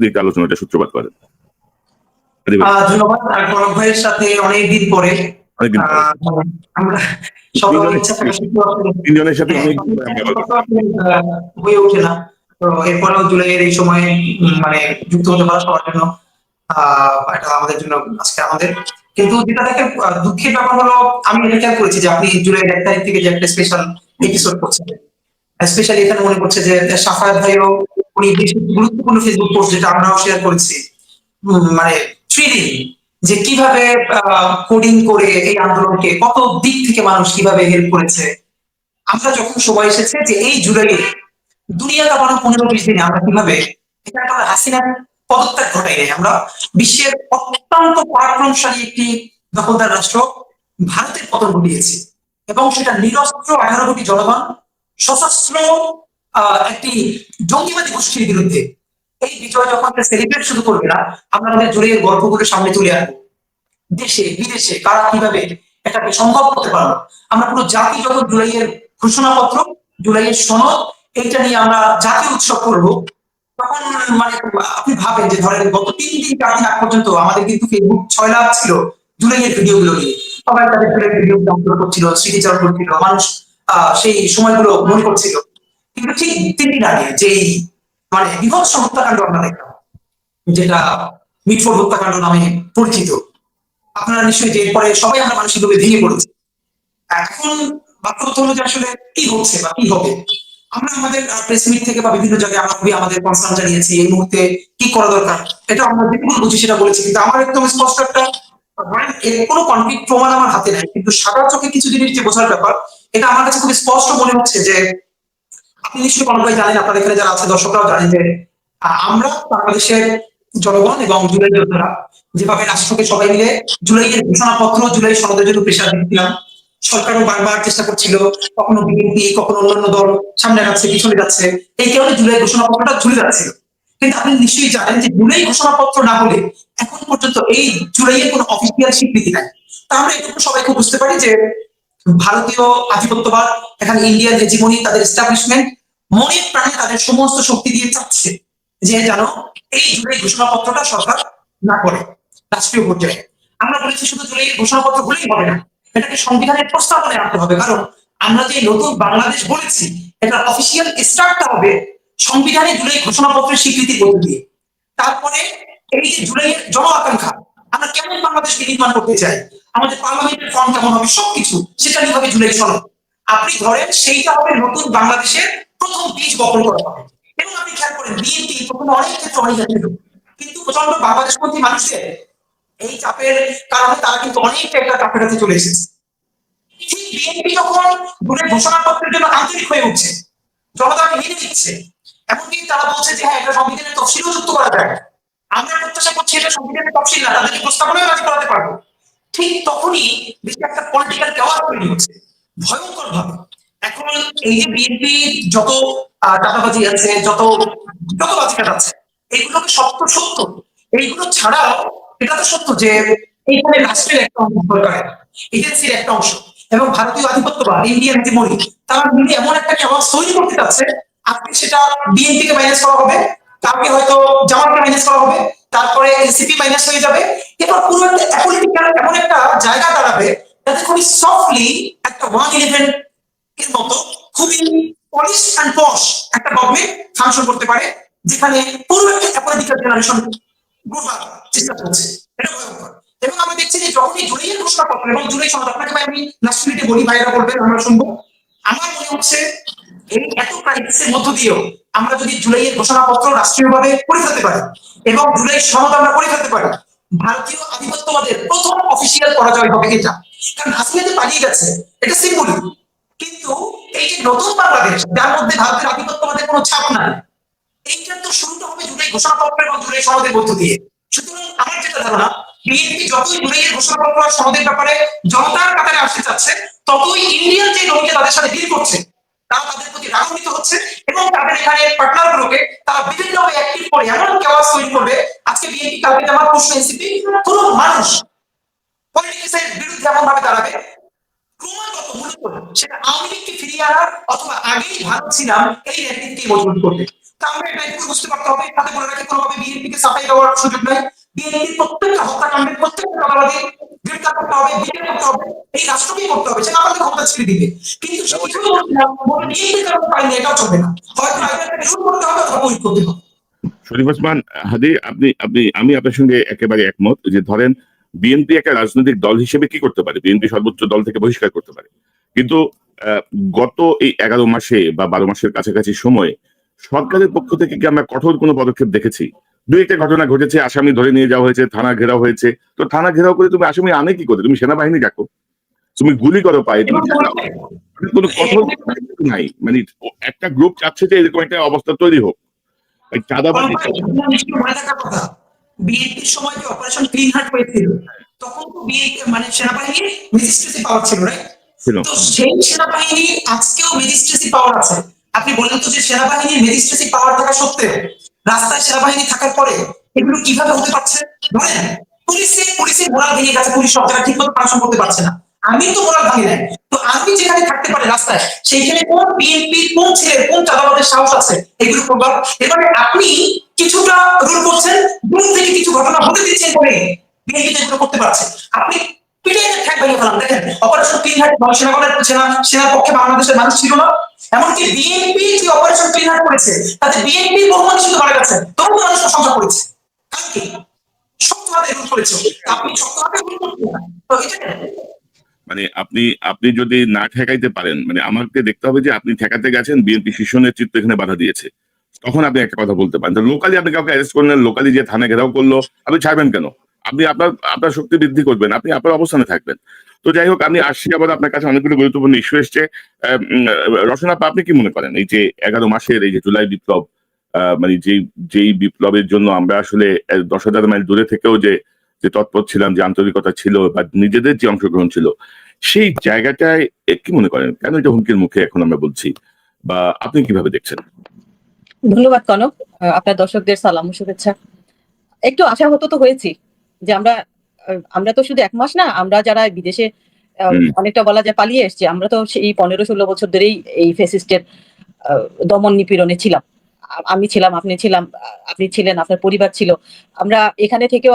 আলোচনাটা সূত্রপাত করেন। ধন্যবাদ। কনক ভাইয়ের সাথে অনেকদিন পরে আমরা সকালে ইচ্ছা থাকা তিনজনের সাথে অনেক হয়ে ওঠে না। তো এরপরেও জুলাইয়ের এই সময়ে মানে যুক্ত হতে পারা সবার জন্য এটা আমাদের জন্য আজকে আমাদের। কিন্তু যেটা দেখে দুঃখের ব্যাপার হলো, আমি এটা খেয়াল করেছি যে আপনি জুলাইয়ের 1 তারিখ থেকে যে একটা স্পেশাল এপিসোড করছেন, স্পেশালি এখানে মনে করছে যে সাফায়াত ভাইও উনি বেশ গুরুত্বপূর্ণ ফেসবুক পোস্ট যেটা আমরাও শেয়ার করেছি, মানে থ্রিলিং, যে কিভাবে কোডিং করে এই আন্দোলনকে কত দিক থেকে মানুষ কিভাবে হেল্প করেছে। আমরা যখন সময় এসেছে যে এই জুলাইয়ে দুনিয়া কাঁপানো 15-20 দিনে আমরা কিভাবে এখানে আমরা হাসিনার পদত্যাগ ঘটাই নাই, আমরা বিশ্বের অত্যন্ত পরাক্রমশালী একটি দখলদার রাষ্ট্র ভারতের পতন ঘটিয়েছি, এবং সেটা নিরস্ত্র 11 কোটি জনগণ সশস্ত্র একটি জঙ্গিবাদী গোষ্ঠীর বিরুদ্ধে। এই বিজয় যখন সেলিব্রেট শুরু করবে না, আমরা আমাদের জুলাইয়ের গল্পগুলো সামনে তুলে আনবো। দেশে বিদেশে কারা কিভাবে এটাকে সম্ভব করতে পারলো। আমরা পুরো জাতি যখন জুলাইয়ের ঘোষণাপত্র, জুলাইয়ের সনদ, এইটা নিয়ে আমরা জাতীয় উৎসব করবো, তখন মানে আপনি ভাবেন যে ধরেন গত 3 দিন 4 দিন আগ পর্যন্ত আমাদের কিন্তু ফেসবুক 6 লাখ ছিল জুলাইয়ের ভিডিওগুলো নিয়ে। সবাই তাদের জুলাইয়ের ভিডিও ডাউনলোড করছিল, স্মৃতিচারণ করছিল, মানুষ সেই সময়গুলো মনে করছিল। কিন্তু ঠিক 3 দিন আগে যেই মানে বিভৎস হত্যাকাণ্ড আমরা দেখলাম, যেটা মিটফোর্ড হত্যাকাণ্ড নামে পরিচিত, আপনারা নিশ্চয়ই যে এরপরে সবাই আমরা মানসিকভাবে ভেঙে পড়েছি। এখন বাস্তবতা হলো যে আসলে কি হচ্ছে বা কি হবে। আমরা আমাদের প্রেস মিট থেকে বা বিভিন্ন জায়গায় আমরা খুবই আমাদের কনসার্ন জানিয়েছি এই মুহূর্তে কি করা দরকার, এটা আমরা যেটুকু বুঝি সেটা বলেছি। কিন্তু আমার একদম স্পষ্ট একটা এর কোনো কনক্রিট প্রমাণ আমার হাতে নাই, কিন্তু সাদা চোখে কিছু জিনিস যে বোঝার ব্যাপার, এটা আমার কাছে খুব স্পষ্ট মনে হচ্ছে যে আপনি নিশ্চয়ই কনক ভাই জানেন, আপনার এখানে যারা আছে দর্শকরাও জানেন যে আমরা বাংলাদেশের জনগণ এবং জুলাই যোদ্ধারা যেভাবে রাষ্ট্রকে সবাই মিলে জুলাইয়ের ঘোষণাপত্র, জুলাই সনদের জন্য প্রেশার দিচ্ছিলাম। সরকারও বারবার চেষ্টা করছিল, কখনো বিএনপি কখনো অন্যান্য দল সামনে যাচ্ছে পিছনে যাচ্ছে, এই কারণে জুলাই ঘোষণাপত্রটা ঝুলে যাচ্ছিল। কিন্তু আপনি নিশ্চয়ই জানেন যে জুলাই ঘোষণাপত্র না হলে এখন পর্যন্ত এই জুলাইয়ের কোনো অফিসিয়াল স্বীকৃতি নাই। তা আমরা এটুকু সবাইকে বুঝতে পারি যে ভারতীয় আধিপত্যবাদ, এখানে ইন্ডিয়ান হেজিমনি, তাদের এস্টাবলিশমেন্ট মনে প্রাণে তাদের সমস্ত শক্তি দিয়ে চাচ্ছে যে যেন এই জুলাই ঘোষণাপত্রটা সরকার না করে রাষ্ট্রীয় পর্যায়ে। আমরা বলেছি শুধু জুলাই ঘোষণাপত্র হলেই হবে না, এটাকে সংবিধানের প্রস্তাবনায় আনতে হবে, কারণ আমরা যে নতুন বাংলাদেশ বলেছি এটা অফিসিয়াল স্টার্টটা হবে সংবিধানে জুলাই ঘোষণাপত্রের স্বীকৃতির মধ্য দিয়ে। তারপরে এই যে জুলাইয়ের জন আকাঙ্ক্ষা, আমরা কেমন বাংলাদেশ নির্মাণ করতে চাই, আমাদের পার্লামেন্টের ফর্ম কেমন হবে, সবকিছু সেটা নিয়ে হবে জুলাই সনদ। আপনি ধরেন সেইটা হবে নতুন বাংলাদেশের প্রথম বীজ বপন করা হবে। এবং আপনি খেয়াল করেন বিএনপি প্রথমে অনেক ক্ষেত্রে অনেক ছিল, কিন্তু প্রচন্ড বাংলাদেশপন্থী মানুষের এই চাপের কারণে তারা কিন্তু অনেকটা একটা চাপের কাছে চলে এসেছে। ঠিক বিএনপি যখন জুলাই ঘোষণাপত্রের জন্য আন্তরিক হয়ে উঠছে, জনতাকে মেনে নিচ্ছে, এমনকি তারা বলছে যে হ্যাঁ এটা সংবিধানের তফসিলও যুক্ত করা যায়, আমরা প্রত্যাশা করছি এটা সংবিধানের তফসিল না, তাদেরকে প্রস্তাবনায় রাজি করাতে পারবো। ঠিক তখনই দেশে একটা পলিটিক্যাল দেওয়ার তৈরি হচ্ছে ভয়ঙ্কর ভাবে। এখন এই যে বিএনপি যত টাকাবাজি আছে, যত যত বাজিকাট আছে, এইগুলোকে সত্য সত্য, এইগুলো ছাড়াও এটা তো সত্য যে এইখানে রাষ্ট্রের একটা অংশ, সরকারের এজেন্সির একটা অংশ এবং ভারতীয় আধিপত্যবাদ, ইন্ডিয়ান হেজিমনি, তারা মিলে এমন একটা সমাজ তৈরি করতে যাচ্ছে, আজকে সেটা বিএনপি কে মাইনাস করা হবে, কালকে হয়তো জামাতকে মাইনাস করা হবে, তারপরে এনসিপি মাইনাস হয়ে যাবে, এরপর পুরো একটা অ্যাপলিটিক্যাল এমন একটা জায়গা দাঁড়াবে যাতে খুবই সফটলি একটা 111 এর মতো খুবই পলিশ অ্যান্ড পশ একটা গভর্নমেন্ট ফাংশন করতে পারে, যেখানে পুরো একটা অ্যাপলিটিক্যাল জেনারেশন গড়বার চেষ্টা করছে। এটা ভয়ঙ্কর। এবং আমরা দেখছি যে যখনই জুলাইয়ের ঘোষণাপত্র এবং জুলাই সনদ, আপনাকে ভাই আমি লাস্ট মিনিটে বলি, ভাইয়েরা বলবেন আমরা শুনবো, আমার মনে হচ্ছে এই এত ক্রাইসিসের মধ্য দিয়েও আমরা যদি জুলাইয়ের ঘোষণাপত্র রাষ্ট্রীয়ভাবে করে ফেলতে পারি এবং জুলাই সনদ আমরা করে ফেলতে পারি, ভারতীয় আধিপত্যবাদের প্রথম অফিসিয়াল পরাজয় হবে এটা। কারণ হাসিনা যে পালিয়ে গেছে এটা সিম্বলিক, কিন্তু এই যে নতুন বাংলাদেশ যার মধ্যে ভারতের আধিপত্যবাদের কোনো ছাপ নাই, এইটার তো শুরুটা হবে জুলাই ঘোষণাপত্র এবং জুলাই সনদের মধ্য দিয়ে। সুতরাং আমার যেটা ধারণা, বিএনপি যতই জুলাইয়ের ঘোষণাপত্র আর সনদের ব্যাপারে জনতার কাতারে আসতে চাচ্ছে, ততই ইন্ডিয়ান যে দলকে তাদের সাথে ডিল করছে তারা তাদের প্রতি রাগান্বিত হচ্ছে এবং তাদের এখানে পার্টনার গুলোকে তারা বিভিন্নভাবে অ্যাক্টিভ করে এমন কেওয়াস তৈরি করবে। আজকে বিএনপি, কালকে জামাত, পরশু এনসিপি, কোন মানুষ পলিটিক্সের বিরুদ্ধে এমন ভাবে দাঁড়াবে ক্রমাগত, মূলত সেটা আওয়ামী লীগকে ফিরিয়ে আনার অথবা আগেই ভালো ছিলাম এই ন্যারেটিভকে মজবুত করবে। তা আমরা এটা একটু বুঝতে পারতে হবে। তাতে বলে রাখি কোনোভাবে বিএনপিকে সাফাই দেওয়ার সুযোগ নাই। বিএনপির প্রত্যেকটা হত্যাকাণ্ডের প্রত্যেকটা চাঁদাবাজি গ্রেফতার করতে হবে, বিচার করতে হবে, এই রাষ্ট্রকেই করতে হবে, সে না পারলে ক্ষমতা ছেড়ে দিবে। কিন্তু সে কিছুই করছে না, বিএনপির কারণে পায়নি, এটাও চলবে না। হয়তো আইনটাকে শুরু করতে হবে অথবা বহিষ্কার করতে হবে। শরীফ ওসমান হাদি, আপনি আপনি আমি আপনার সঙ্গে একেবারে একমত যে ধরেন বিএনপি একটা রাজনৈতিক দল হিসেবে কি করতে পারে, বিএনপি সর্বোচ্চ দল থেকে বহিষ্কার করতে পারে, কিন্তু আহ, গত এই 11 মাসে বা 12 মাসের কাছাকাছি সময়ে সরকারের পক্ষ থেকে কি আমরা কঠোর কোনো পদক্ষেপ দেখেছি? দুই একটা ঘটনা ঘটেছে, আসামি ধরে নিয়ে যাওয়া হয়েছে, থানা ঘেরাও হয়েছে। তো থানা ঘেরাও করে তুমি আসামি আনে কি করে? তুমি সেনাবাহিনী ডাকো, তুমি গুলি করো পায়ে, তুমি কোনো কঠোর নাই। মানে একটা গ্রুপ চাচ্ছে যে এরকম একটা অবস্থা তৈরি হোক, এই চাঁদাবাজি। বিএনপির সময় যে অপারেশন ক্লিন হার্ট হয়েছিল, তখন তো বিএনপি মানে সেনাবাহিনীর ম্যাজিস্ট্রেসি পাওয়ার ছিল, রাইট? ছিল তো সেই সেনাবাহিনী আজকেও ম্যাজিস্ট্রেসি পাওয়ার আছে। আপনি বলেন তো যে সেনাবাহিনীর ম্যাজিস্ট্রেসি পাওয়ার থাকা সত্ত্বেও রাস্তায় সেনাবাহিনী থাকার পরে এগুলো কিভাবে হতে পারছে? ধরেন পুলিশের মোরাল ভেঙে গেছে, পুলিশ সব জায়গায় ঠিক মতো পড়াশোনা করতে পারছে না, আমি তো মোরাল ভাঙি নাই। তো আমি যেখানে থাকতে পারে রাস্তায়, সেইখানে কোন বিএনপি কোন ছেলে কোন চাঁদাবাজের সাহস আছে এগুলো করবার? এবারে আপনি কিছুটা রুল করছেন, দূর থেকে কিছু ঘটনা হতে দিচ্ছেন বলে বিএনপি এগুলো করতে পারছে। আপনি পিটিয়ে ঠ্যাক ভেঙে ফেলাম। দেখেন অপারেশন ক্লিন হার্ট সেনার পক্ষে বাংলাদেশের মানুষ ছিল না। এমনকি বিএনপি যে অপারেশন ক্লিন হার্ট করেছে তাতে বিএনপির বহু মানুষ কিন্তু মারা গেছে, তবু মানুষ প্রশংসা করেছে। কারণ কি? শক্তভাবে রুল করেছে। আপনি শক্তভাবে রুল করছেন না, তো এটা মানে আপনি আপনি যদি না ঠেকাইতে পারেন, মানে আমাকে দেখতে হবে যে আপনি ঠেকাতে গেছেন, বিএনপি শীর্ষ নেতৃত্ব এখানে বাধা দিয়েছে, তখন আপনি একটা কথা বলতে পারেন। লোকালি আপনি কাউকে অ্যারেস্ট করলেন, লোকালি যে থানা ঘেরাও করলো, আপনি ছাড়বেন কেন? আপনি আপনার আপনার শক্তি বৃদ্ধি করবেন, আপনি আপনার অবস্থানে থাকবেন। তো যাই হোক, আমি আসছি আবার আপনার কাছে, অনেকগুলো গুরুত্বপূর্ণ ইস্যু এসছে। রচনা আপা, আপনি কি মনে করেন এই যে 11 মাসের এই যে জুলাই বিপ্লব, মানে যেই বিপ্লবের জন্য আমরা আসলে 10,000 মাইল দূরে থেকেও যে যে তৎপর ছিলাম, যে আন্তরিকতা ছিল বা নিজেদের যে অংশগ্রহণ ছিল, সেই জায়গাটায় কি মনে করেন কেন এটা হুমকির মুখে এখন আমরা বলছি, বা আপনি কিভাবে দেখছেন? ধন্যবাদ কনক, আপনার দর্শকদের সালাম ও শুভেচ্ছা। একটু আশাহত তো হয়েছি যে আমরা তো শুধু 1 মাস না, আমরা যারা বিদেশে অনেকটা বলা যায় পালিয়ে এসেছি, আমরা তো সেই 15-16 বছর ধরেই এই ফ্যাসিস্টের দমন নিপীড়নে ছিলাম। আমি ছিলাম, আপনি ছিলাম, আপনি ছিলেন, আপনার পরিবার ছিল। আমরা এখানে থেকেও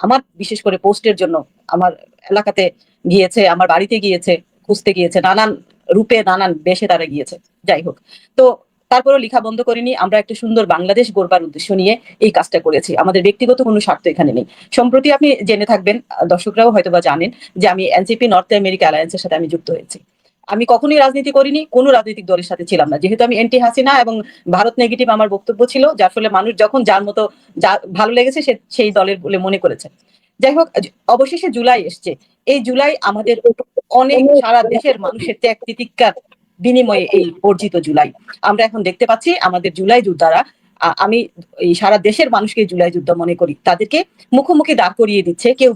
আমার বিশেষ করে পোস্টের জন্য আমার এলাকাতে গিয়েছে, আমার বাড়িতে গিয়েছে, খুঁজতে গিয়েছে, নানান রূপে নানান বেশে তারা গিয়েছে। যাই হোক, তো তারপরেও লেখা বন্ধ করিনি। আমরা একটা সুন্দর বাংলাদেশ গড়বার উদ্দেশ্য নিয়ে এই কাজটা করেছি। আমাদের ব্যক্তিগত কোনো স্বার্থ এখানে নেই। সম্প্রতি আপনি জেনে থাকবেন, দর্শকরাও হয়তোবা জানেন, যে আমি এনসিপি নর্থ আমেরিকা অ্যালায়েন্সের সাথে আমি যুক্ত হয়েছি। আমি কখনোই রাজনীতি করিনি, কোনো রাজনৈতিক দলের সাথে ছিলাম না, যেহেতু আমি এন্টি হাসিনা এবং ভারত নেগেটিভ আমার বক্তব্য ছিল, যার ফলে মানুষ যখন যার মতো যা ভালো লেগেছে সে সেই দলের বলে মনে করেছে। যাই হোক, অবশেষে জুলাই এসছে। এই জুলাই আমাদের অনেক সারা দেশের মানুষের ত্যাগ তিতিক্ষার বিনিময়ে এই অর্জিত জুলাই। আমরা এখন দেখতে পাচ্ছি আমাদের জুলাই যোদ্ধারা, আমি এই সারা দেশের মানুষকে জুলাই যুদ্ধ মনে করি, তাদেরকে মুখোমুখি দাঁড় করিয়ে দিচ্ছে কেউ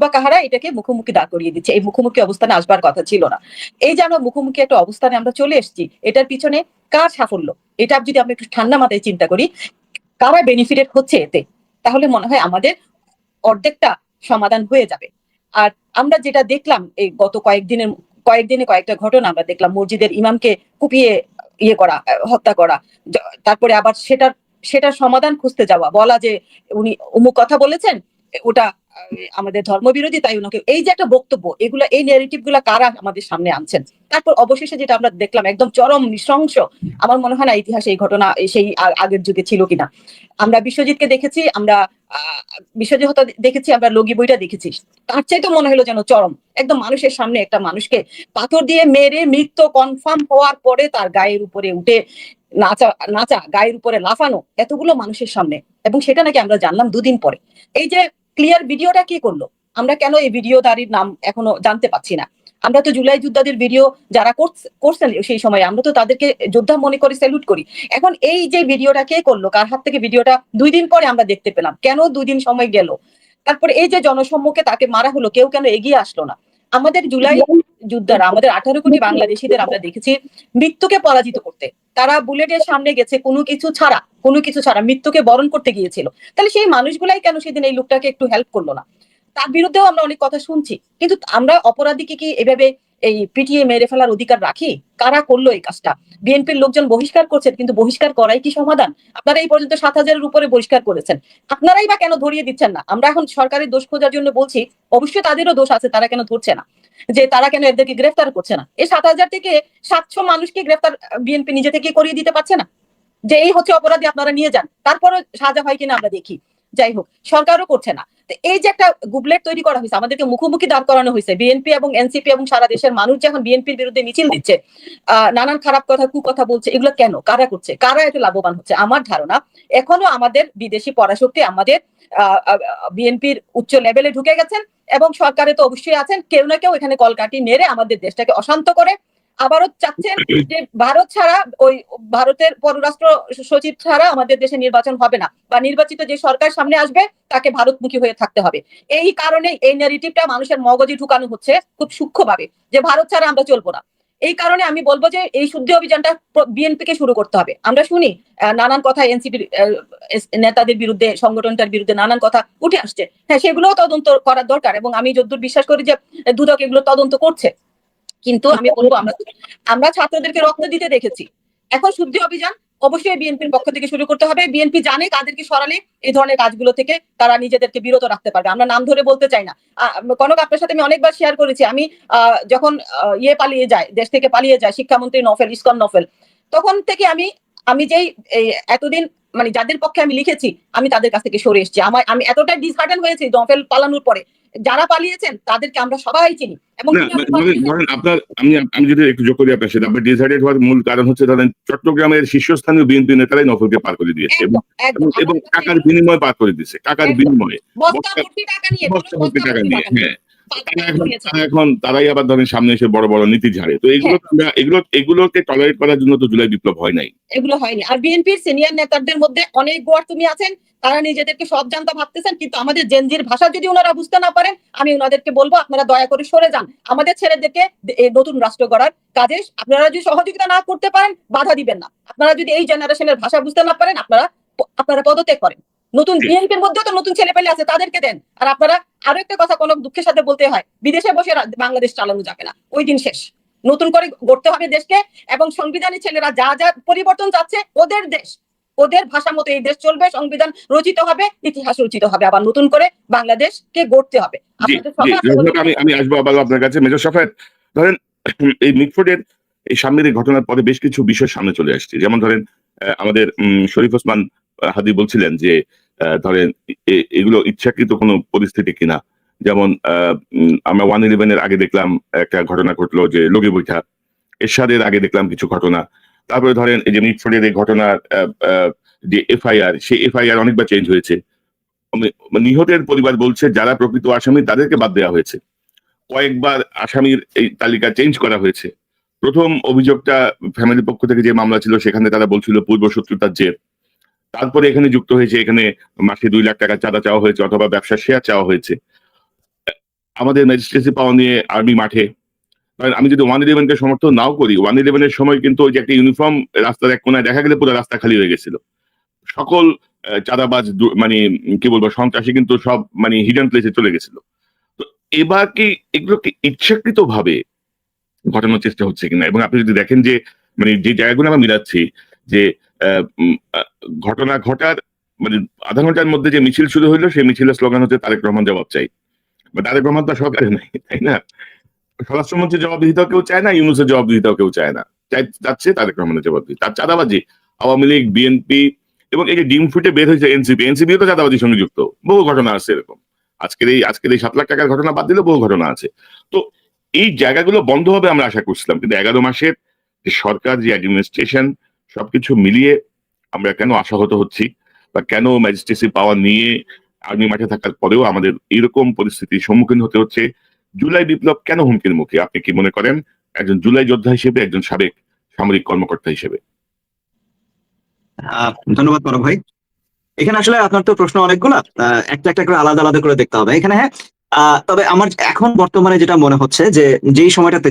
বা কাহারা এটাকে মুখোমুখি দাঁড় করিয়ে দিচ্ছে। এই মুখোমুখি অবস্থানে আসবার কথা ছিল না। এই যে আমরা মুখোমুখি একটা অবস্থানে আমরা চলে এসেছি, এটার পিছনে কার সাফল্য, এটা যদি আমরা একটু ঠান্ডা মাথায় চিন্তা করি, কারা বেনিফিটেড হচ্ছে এতে, তাহলে মনে হয় আমাদের অর্ধেকটা সমাধান হয়ে যাবে। আর আমরা যেটা দেখলাম এই গত কয়েকদিনে কয়েকটা ঘটনা আমরা দেখলাম, মসজিদের ইমামকে কুপিয়ে হত্যা করা, তারপরে আবার সেটার সমাধান খুঁজতে যাওয়া, বলা যে উনি অমুক কথা বলেছেন, ওটা আমাদের ধর্মবিরোধী, তাই ওনাকে, এই যে একটা বক্তব্য, এগুলা এই ন্যারেটিভ গুলা কারা আমাদের সামনে আনছেন। তারপর অবশেষে যেটা আমরা দেখলাম, একদম চরম নৃশংস, আমার মনে হয় না ইতিহাসে এই ঘটনা সেই আগের যুগে ছিল কিনা। আমরা বিশ্বজিৎকে দেখেছি, আমরা বিশ্বজিৎ হত্যা দেখেছি, আমরা লগি বইটা দেখেছি, তার চাইতে মনে হলো যেন চরম, একদম মানুষের সামনে একটা মানুষকে পাথর দিয়ে মেরে মৃত্যু কনফার্ম হওয়ার পরে তার গায়ের উপরে উঠে নাচা, গায়ের উপরে লাফানো, এতগুলো মানুষের সামনে, এবং সেটা নাকি আমরা জানলাম 2 দিন পরে। এই যে ক্লিয়ার ভিডিওটা কে করলো, আমরা কেন এই ভিডিওদারির নাম এখনো জানতে পাচ্ছি না। আমরা তো জুলাই যোদ্ধাদের ভিডিও যারা করছেন সেই সময়, আমরা তো তাদেরকে যোদ্ধা মনে করে স্যালুট করি। এখন এই যে ভিডিওটা কে করলো, কার হাত থেকে ভিডিওটা 2 দিন পরে আমরা দেখতে পেলাম, কেন 2 দিন সময় গেল? তারপরে এই যে জনসম্মুখে তাকে মারা হলো, কেউ কেন এগিয়ে আসলো না? আমাদের জুলাই যোদ্ধারা, আমাদের 18 কোটি বাংলাদেশিদের আমরা দেখেছি মৃত্যুকে পরাজিত করতে। তারা বুলেটের সামনে গেছে কোনো কিছু ছাড়া মৃত্যুকে বরণ করতে গিয়েছিল। তাহলে সেই মানুষগুলাই কেন সেদিন এই লোকটাকে একটু হেল্প করলো না? তার বিরুদ্ধেও আমরা অনেক কথা শুনছি, কিন্তু আমরা অপরাধীকে কি এভাবে এই পিটিয়ে মেরে ফেলার অধিকার রাখি? কারা করলো এই কাজটা? বিএনপির লোকজন বহিষ্কার করছেন, কিন্তু বহিষ্কার করাই কি সমাধান? আপনারা এই পর্যন্ত 7,000-এর উপরে বহিষ্কার করেছেন, আপনারাই বা কেন ধরিয়ে দিচ্ছেন না? আমরা এখন সরকারের দোষ খোঁজার জন্য বলছি, অবশ্যই তাদেরও দোষ আছে, তারা কেন ধরছে না, যে তারা কেন এদেরকে গ্রেফতার করছে না? এই 7,000 থেকে 700 মানুষকে গ্রেফতার বিএনপি নিজে থেকে করিয়ে দিতে পারছে না, যে এই হচ্ছে অপরাধী, আপনারা নিয়ে যান, তারপরে সাজা হয় কিনা আমরা দেখি। যাই হোক, সরকারও করছে না। তো এই যে একটা গুবলেট তৈরি করা হয়েছে, আমাদেরকে মুখোমুখি দাঁড় করানো হয়েছে, বিএনপি এবং এনসিপি এবং সারা দেশের মানুষ যখন বিএনপির বিরুদ্ধে মিছিল দিচ্ছে, নানান খারাপ কথা, কুকথা বলছে, এগুলো কেন, কারা করছে, কারা এতে লাভবান হচ্ছে? আমার ধারণা এখনো আমাদের বিদেশি পরাশক্তি আমাদের বিএনপির উচ্চ লেভেলে ঢুকে গেছেন, এবং সরকারে তো অবশ্যই আছেন, কেউ না কেউ এখানে কলকাঠি নেড়ে আমাদের দেশটাকে অশান্ত করে আবারও চাচ্ছেন যে ভারত ছাড়া, ওই ভারতের পররাষ্ট্র সচিব ছাড়া আমাদের দেশে নির্বাচন হবে না, বা নির্বাচিত যে সরকার সামনে আসবে তাকে ভারতমুখী হয়ে থাকতে হবে। এই কারণে এই ন্যারেটিভটা মানুষের মগজে ঢুকানো হচ্ছে খুব সূক্ষ্মভাবে, যে ভারত ছাড়া আমরা চলবো না। এই কারণে আমি বলবো যে এই শুদ্ধি অভিযানটা বিএনপি কে শুরু করতে হবে। আমরা শুনি নানান কথা এনসিপির নেতাদের বিরুদ্ধে, সংগঠনটার বিরুদ্ধে নানান কথা উঠে আসছে, হ্যাঁ, সেগুলোও তদন্ত করার দরকার, এবং আমি যতদূর বিশ্বাস করি যে দুদক এগুলো তদন্ত করছে। কিন্তু আমি বলবো, আমরা ছাত্রদেরকে রক্ত দিতে দেখেছি, এখন শুদ্ধি অভিযান অবশ্যই বিএনপির পক্ষ থেকে শুরু করতে হবে। বিএনপি জানে কাদেরকে সরালে এই ধরনের কাজগুলো থেকে তারা নিজেদেরকে বিরত রাখতে পারবে। আমরা নাম ধরে বলতে চাই না। কনক, আপনার সাথে আমি অনেকবার শেয়ার করেছি, আমি যখন পালিয়ে যায়, দেশ থেকে পালিয়ে যায় শিক্ষামন্ত্রী নফেল, ইসকন নফেল, তখন থেকে আমি যেই এতদিন মানে যাদের পক্ষে আমি লিখেছি, আমি তাদের কাছ থেকে সরে এসেছি। আমি এতটাই ডিসহার্টেন হয়েছি নফেল পালানোর পরে। যারা পালিয়েছেন তাদেরকে আমরা সবাই চিনি, এবং আপনার আমি যদি একটু যোগ করি আপনার সাথে, আপনার ডিসাইডেড হওয়ার মূল কারণ হচ্ছে ধরেন চট্টগ্রামের শীর্ষস্থানীয় বিএনপি নেতারাই নফলকে পার করে দিয়েছে, এবং টাকার বিনিময়ে পার করে দিয়েছে, টাকার বিনিময়ে বস্তা ভর্তি টাকা নিয়ে। হ্যাঁ, এখন তারাই আবার ধরেন সামনে এসে বড় বড় নীতি ঝাড়ে। তো এগুলোকে টলারেট করার জন্য তো জুলাই বিপ্লব হয় নাই, এগুলো হয়নি। আর বিএনপির সিনিয়র নেতাদের মধ্যে অনেক গোয়ার তুমি আছেন, তারা নিজেদেরকে সব জানতা ভাবতেছেন, কিন্তু আমাদের জেনজির ভাষা যদি ওনারা বুঝতে না পারেন, আমি ওনাদেরকে বলবো আপনারা দয়া করে সরে যান। আমাদের ছেলেদেরকে নতুন রাষ্ট্র গড়ার কাজে আপনারা যদি সহযোগিতা না করতে পারেন, বাধা দিবেন না। আপনারা যদি এই জেনারেশনের ভাষা বুঝতে না পারেন, আপনারা পদত্যাগ করেন। নতুন বিএনপির মধ্যে তো নতুন ছেলে পেলে আছে, তাদেরকে দেন। আর আপনারা আরো একটা কথা কোনো দুঃখের সাথে বলতে হয়, বিদেশে বসে বাংলাদেশ চালানো যাবে না, ওই দিন শেষ। নতুন করে গড়তে হবে দেশকে, এবং সংবিধানী ছেলেরা যা যা পরিবর্তন চাচ্ছে, ওদের দেশ, ওদের ভাষা মতো এই দেশ চলবে, সংবিধান রচিত হবে, ইতিহাস রচিত হবে, আবার নতুন করে বাংলাদেশকে গড়তে হবে। আমি আসবো আবার আপনার কাছে। মেজর শাফায়েত, ধরেন এই মিটফোর্ডের এই সামনের ঘটনার পরে বেশ কিছু বিষয় সামনে চলে আসছে, যেমন ধরেন আমাদের শরীফ ওসমান হাদি বলছিলেন যে ধরেন এগুলো ইচ্ছাকৃত কোনো পরিস্থিতি কিনা। যেমন আমরা 111-এর আগে দেখলাম একটা ঘটনা ঘটলো যে লগি বৈঠা, এরশাদের আগে দেখলাম কিছু ঘটনা, তারপরে ধরেন এই যে মিটফোর্ডের এই ঘটনার যে এফআইআর, সেই এফআইআর অনেকবার চেঞ্জ হয়েছে। নিহতের পরিবার বলছে যারা প্রকৃত আসামি তাদেরকে বাদ দেওয়া হয়েছে, কয়েকবার আসামির এই তালিকা চেঞ্জ করা হয়েছে। প্রথম অভিযোগটা ফ্যামিলির পক্ষ থেকে যে মামলা ছিল, সেখানে তারা বলছিল পূর্ব শত্রুতার জের। তারপরে এখানে যুক্ত হয়েছে, এখানে মাসে 2 লাখ টাকা চাঁদা চাওয়া হয়েছে, অথবা ব্যবসার শেয়ার চাওয়া হয়েছে। আমাদের ম্যাজিস্ট্রেসি পাওয়া নিয়ে আর্মি মাঠে। আমি যদি 111-কে সমর্থন নাও করি, 111-এর সময় কিন্তু ওই যে একটা ইউনিফর্ম রাস্তার এক কোনায় দেখা গেলে পুরো রাস্তা খালি হয়ে গেছিল। সকল চাঁদাবাজ মানে কি বলবো সন্ত্রাসী কিন্তু সব মানে হিডেন প্লেসে চলে গেছিল। তো এবার কি এগুলোকে ইচ্ছাকৃত ভাবে ঘটানোর চেষ্টা হচ্ছে কিনা? এবং আপনি যদি দেখেন যে মানে যে জায়গাগুলো আমরা মিলাচ্ছি, যে ঘটনা ঘটার মানে আধা ঘন্টার মধ্যে যে মিছিল শুরু হইলো, সেই মিছিলের স্লোগান হচ্ছে তারেক রহমান জবাব চাই। তারেক রহমান তো সরকারে নাই, তাই না? স্বরাষ্ট্রমন্ত্রীর জবাবদিহিতাও কেউ চায় না, ইউনূসের জবাবদিহিতাও কেউ চায় না, চাচ্ছে তারেক রহমানের জবাবদিহি। তার চাঁদাবাজি আওয়ামী লীগ, বিএনপি, এবং এই যে ডিম ফুটে বের হয়েছে এনসিপি তো চাঁদাবাজির সঙ্গে যুক্ত। বহু ঘটনা আছে এরকম। আজকের এই 7 লাখ টাকার ঘটনা বাদ দিলে বহু ঘটনা আছে। তো এই জায়গাগুলো বন্ধ হবে আমরা আশা করছিলাম, কিন্তু 11 মাসের যে সরকার, যে অ্যাডমিনিস্ট্রেশন, সবকিছু মিলিয়ে আমরা কেন আশাহত হচ্ছি, বা কেন ম্যাজিস্ট্রেসি পাওয়ার নিয়ে আর্মি মাঠে থাকার পরেও আমাদের এরকম পরিস্থিতির সম্মুখীন হতে হচ্ছে? জুলাই বিপ্লব কেন হুমকির মুখে? আপনি কি মনে করেন একজন জুলাই যোদ্ধা হিসেবে, একজন সাবেক সামরিক কর্মকর্তা হিসেবে? ধন্যবাদ পরম ভাই। এখানে আসলে আপনার তো প্রশ্ন অনেকগুলো, একটা একটা করে আলাদা আলাদা করে দেখতে হবে এখানে। হ্যাঁ, তবে আমার এখন বর্তমানে যেটা মনে হচ্ছে যে যেই সময়টাতে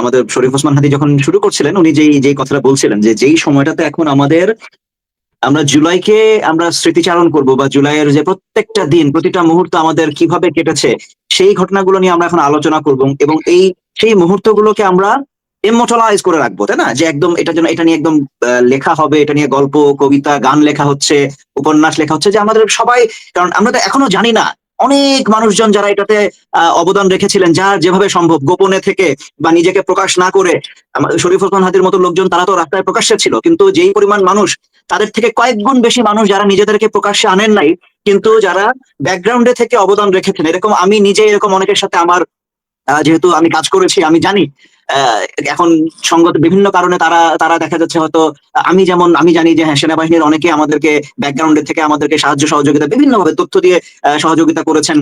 আমাদের শরীফ ওসমান হাদি যখন শুরু করছিলেন, উনি যেই কথাটা বলছিলেন যে যেই সময়টাতে এখন আমরা জুলাইকে আমরা স্মৃতিচারণ করব, বা জুলাইয়ের যে প্রত্যেকটা দিন, প্রতিটা মুহূর্ত আমাদের কিভাবে কেটেছে, সেই ঘটনাগুলো নিয়ে আমরা এখন আলোচনা করব, এবং এই সেই মুহূর্তগুলোকে আমরা ইমমর্টালাইজ করে রাখবো, তাই না? যে একদম এটা যেন, এটা নিয়ে একদম লেখা হবে, এটা নিয়ে গল্প, কবিতা, গান লেখা হচ্ছে, উপন্যাস লেখা হচ্ছে, যে আমাদের সবাই, কারণ আমরা তো এখনো জানি না অনেক মানুষজন যারা এটাতে অবদান রেখেছিলেন, যার যেভাবে সম্ভব গোপনে থেকে বা নিজেকে প্রকাশ না করে, শরীফ ওসমান হাদির মতো লোকজন তারা তো রাস্তায় প্রকাশ্যে ছিল, কিন্তু যেই পরিমাণ মানুষ, তাদের থেকে কয়েক গুণ বেশি মানুষ যারা নিজেদেরকে প্রকাশ্যে আনেন নাই, কিন্তু যারা ব্যাকগ্রাউন্ডে থেকে অবদান রেখেছেন। এরকম আমি নিজে এরকম অনেকের সাথে আমার যেহেতু আমি কাজ করেছি, আমি জানি এখন সঙ্গত বিভিন্ন কারণে তারা তারা দেখা যাচ্ছে হয়তো, আমি জানি যে হ্যাঁ, সেনাবাহিনীর অনেকে আমাদেরকে ব্যাকগ্রাউন্ডে থেকে আমাদেরকে সাহায্য সহযোগিতা বিভিন্নভাবে তথ্য দিয়ে সহযোগিতা করেছেন।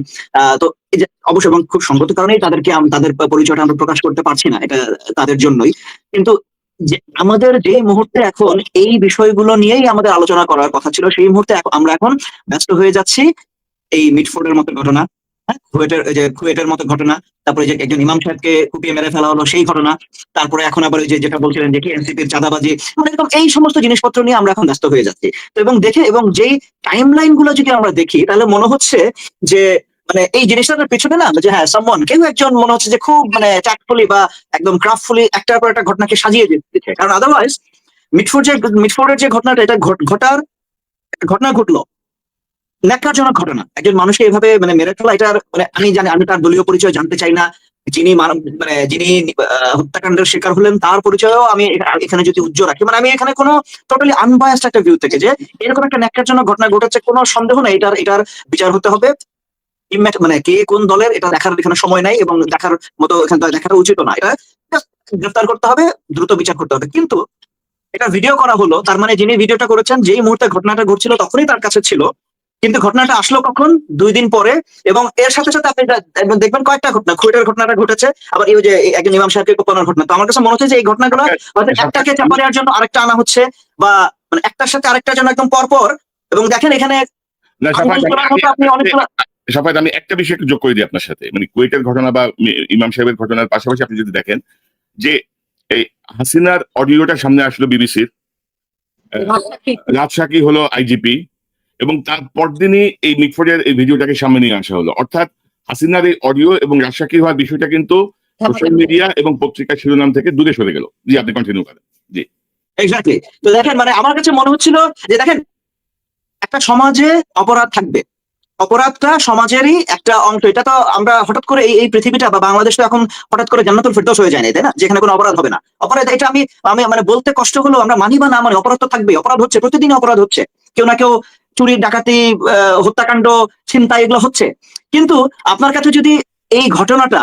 তো এই যে অবশ্যই, এবং খুব সঙ্গত কারণেই তাদেরকে তাদের পরিচয়টা আমরা প্রকাশ করতে পারছি না, এটা তাদের জন্যই। কিন্তু যে আমাদের যে মুহূর্তে এখন এই বিষয়গুলো নিয়েই আমাদের আলোচনা করার কথা ছিল, সেই মুহূর্তে আমরা এখন ব্যস্ত হয়ে যাচ্ছি এই মিটফোর্ডের মতো ঘটনা, কুয়েটের মতো ঘটনা, তারপরে যে একজন ইমাম সাহেবকে কুপিয়ে মেরে ফেলা হলো সেই ঘটনা, তারপরে এখন আবার ওই যে যেটা বলছিলেন যে কি এনসিপির চাঁদাবাজি, মানে একদম এই সমস্ত জিনিসপত্র নিয়ে আমরা এখন ব্যস্ত হয়ে যাচ্ছি। তো এবং যেই টাইম লাইন গুলো যদি আমরা দেখি, তাহলে মনে হচ্ছে যে মানে এই জিনিসটার পেছনে না, যে হ্যাঁ, কেউ একজন মনে হচ্ছে যে খুব মানে ট্যাক্টফুলি বা একদম ক্রাফটফুলি একটার পর একটা ঘটনাকে সাজিয়ে দিচ্ছে। কারণ আদারওয়াইজ মিটফোর্ডের যে ঘটনাটা, এটা ঘটনা ঘটলো, ন্যাক্কারজনক ঘটনা, একজন মানুষকে এভাবে মানে মেরে ফেলা, এটার মানে আমি তার দলীয় পরিচয় জানতে চাই না, যিনি হত্যাকাণ্ডের শিকার হলেন তার পরিচয়ও আমি এখানে যদি উজ্জ্বল রাখি, মানে আমি এখানে কোনো টোটালি আনবায়াসড একটা ভিউ থেকে, যে এরকম একটা ন্যাক্কারজনক ঘটনা ঘটেছে, কোনো সন্দেহ নেই এটার বিচার হতে হবে। মানে কে কোন দলের, এটা দেখার এখানে সময় নাই, এবং দেখার মতো এখানে দেখাটা উচিত না। এটা গ্রেফতার করতে হবে, দ্রুত বিচার করতে হবে। কিন্তু এটা ভিডিও করা হলো, তার মানে যিনি ভিডিওটা করেছেন যেই মুহূর্তে ঘটনাটা ঘটছিল তখনই তার কাছে ছিল, কিন্তু ঘটনাটা আসলো কখন? 2 দিন পরে। এবং এর সাথে সাথে আপনি দেখবেন কয়েকটা ঘটনা, কুয়েটের ঘটনাটা ঘটেছে, আবার এই যে একজন ইমাম সাহেবকে কোপানোর ঘটনা। তো আমার কাছে মনে হচ্ছে যে এই ঘটনাগুলো হয়তো একটাকে চাপা দেওয়ার জন্য আরেকটা আনা হচ্ছে, বা মানে একটার সাথে আরেকটার জন্য একদম পরপর। এবং দেখেন এখানে আপনি অনেকগুলো সাফায়েত, আমি একটা বিষয় একটু যোগ করে দিই আপনার সাথে, মানে কুয়েটের ঘটনা বা ইমাম সাহেবের ঘটনার পাশাপাশি আপনি যদি দেখেন যে এই হাসিনার অডিওটা সামনে আসলো বিবিসির, রাজ সাকি হলো আইজিপি, এবং তার পরদিনই এই মিটফোর্ডের এই ভিডিওটাকে সামনে নিয়ে আসা হলো। অর্থাৎ হাসিনার এই অডিও এবং রাজ সাকি হওয়ার বিষয়টা কিন্তু সোশ্যাল মিডিয়া এবং পত্রিকা শিরোনাম থেকে দূরে সরে গেল। জি, আপনি কন্টিনিউ করেন। জি, এক্স্যাক্টলি। তো দেখেন, মানে আমার কাছে মনে হচ্ছিল যে দেখেন, একটা সমাজে অপরাধ থাকবে, অপরাধটা সমাজেরই একটা অংশ। এটা তো আমরা হঠাৎ করে এই পৃথিবীটা বা বাংলাদেশ তো এখন হঠাৎ করে জান্নাতুল ফেরদৌস হয়ে যায় না, তাই না? যেখানে কোনো অপরাধ হবে না। অপরাধ, এটা আমি আমি মানে বলতে কষ্ট হলো, আমরা মানি বা না মানি, অপরাধ তো থাকবেই, অপরাধ হচ্ছে, প্রতিদিন অপরাধ হচ্ছে, কেউ না কেউ চুরি, ডাকাতি, হত্যাকাণ্ড, ছিনতাই, এগুলো হচ্ছে। কিন্তু আপনার কাছে যদি এই ঘটনাটা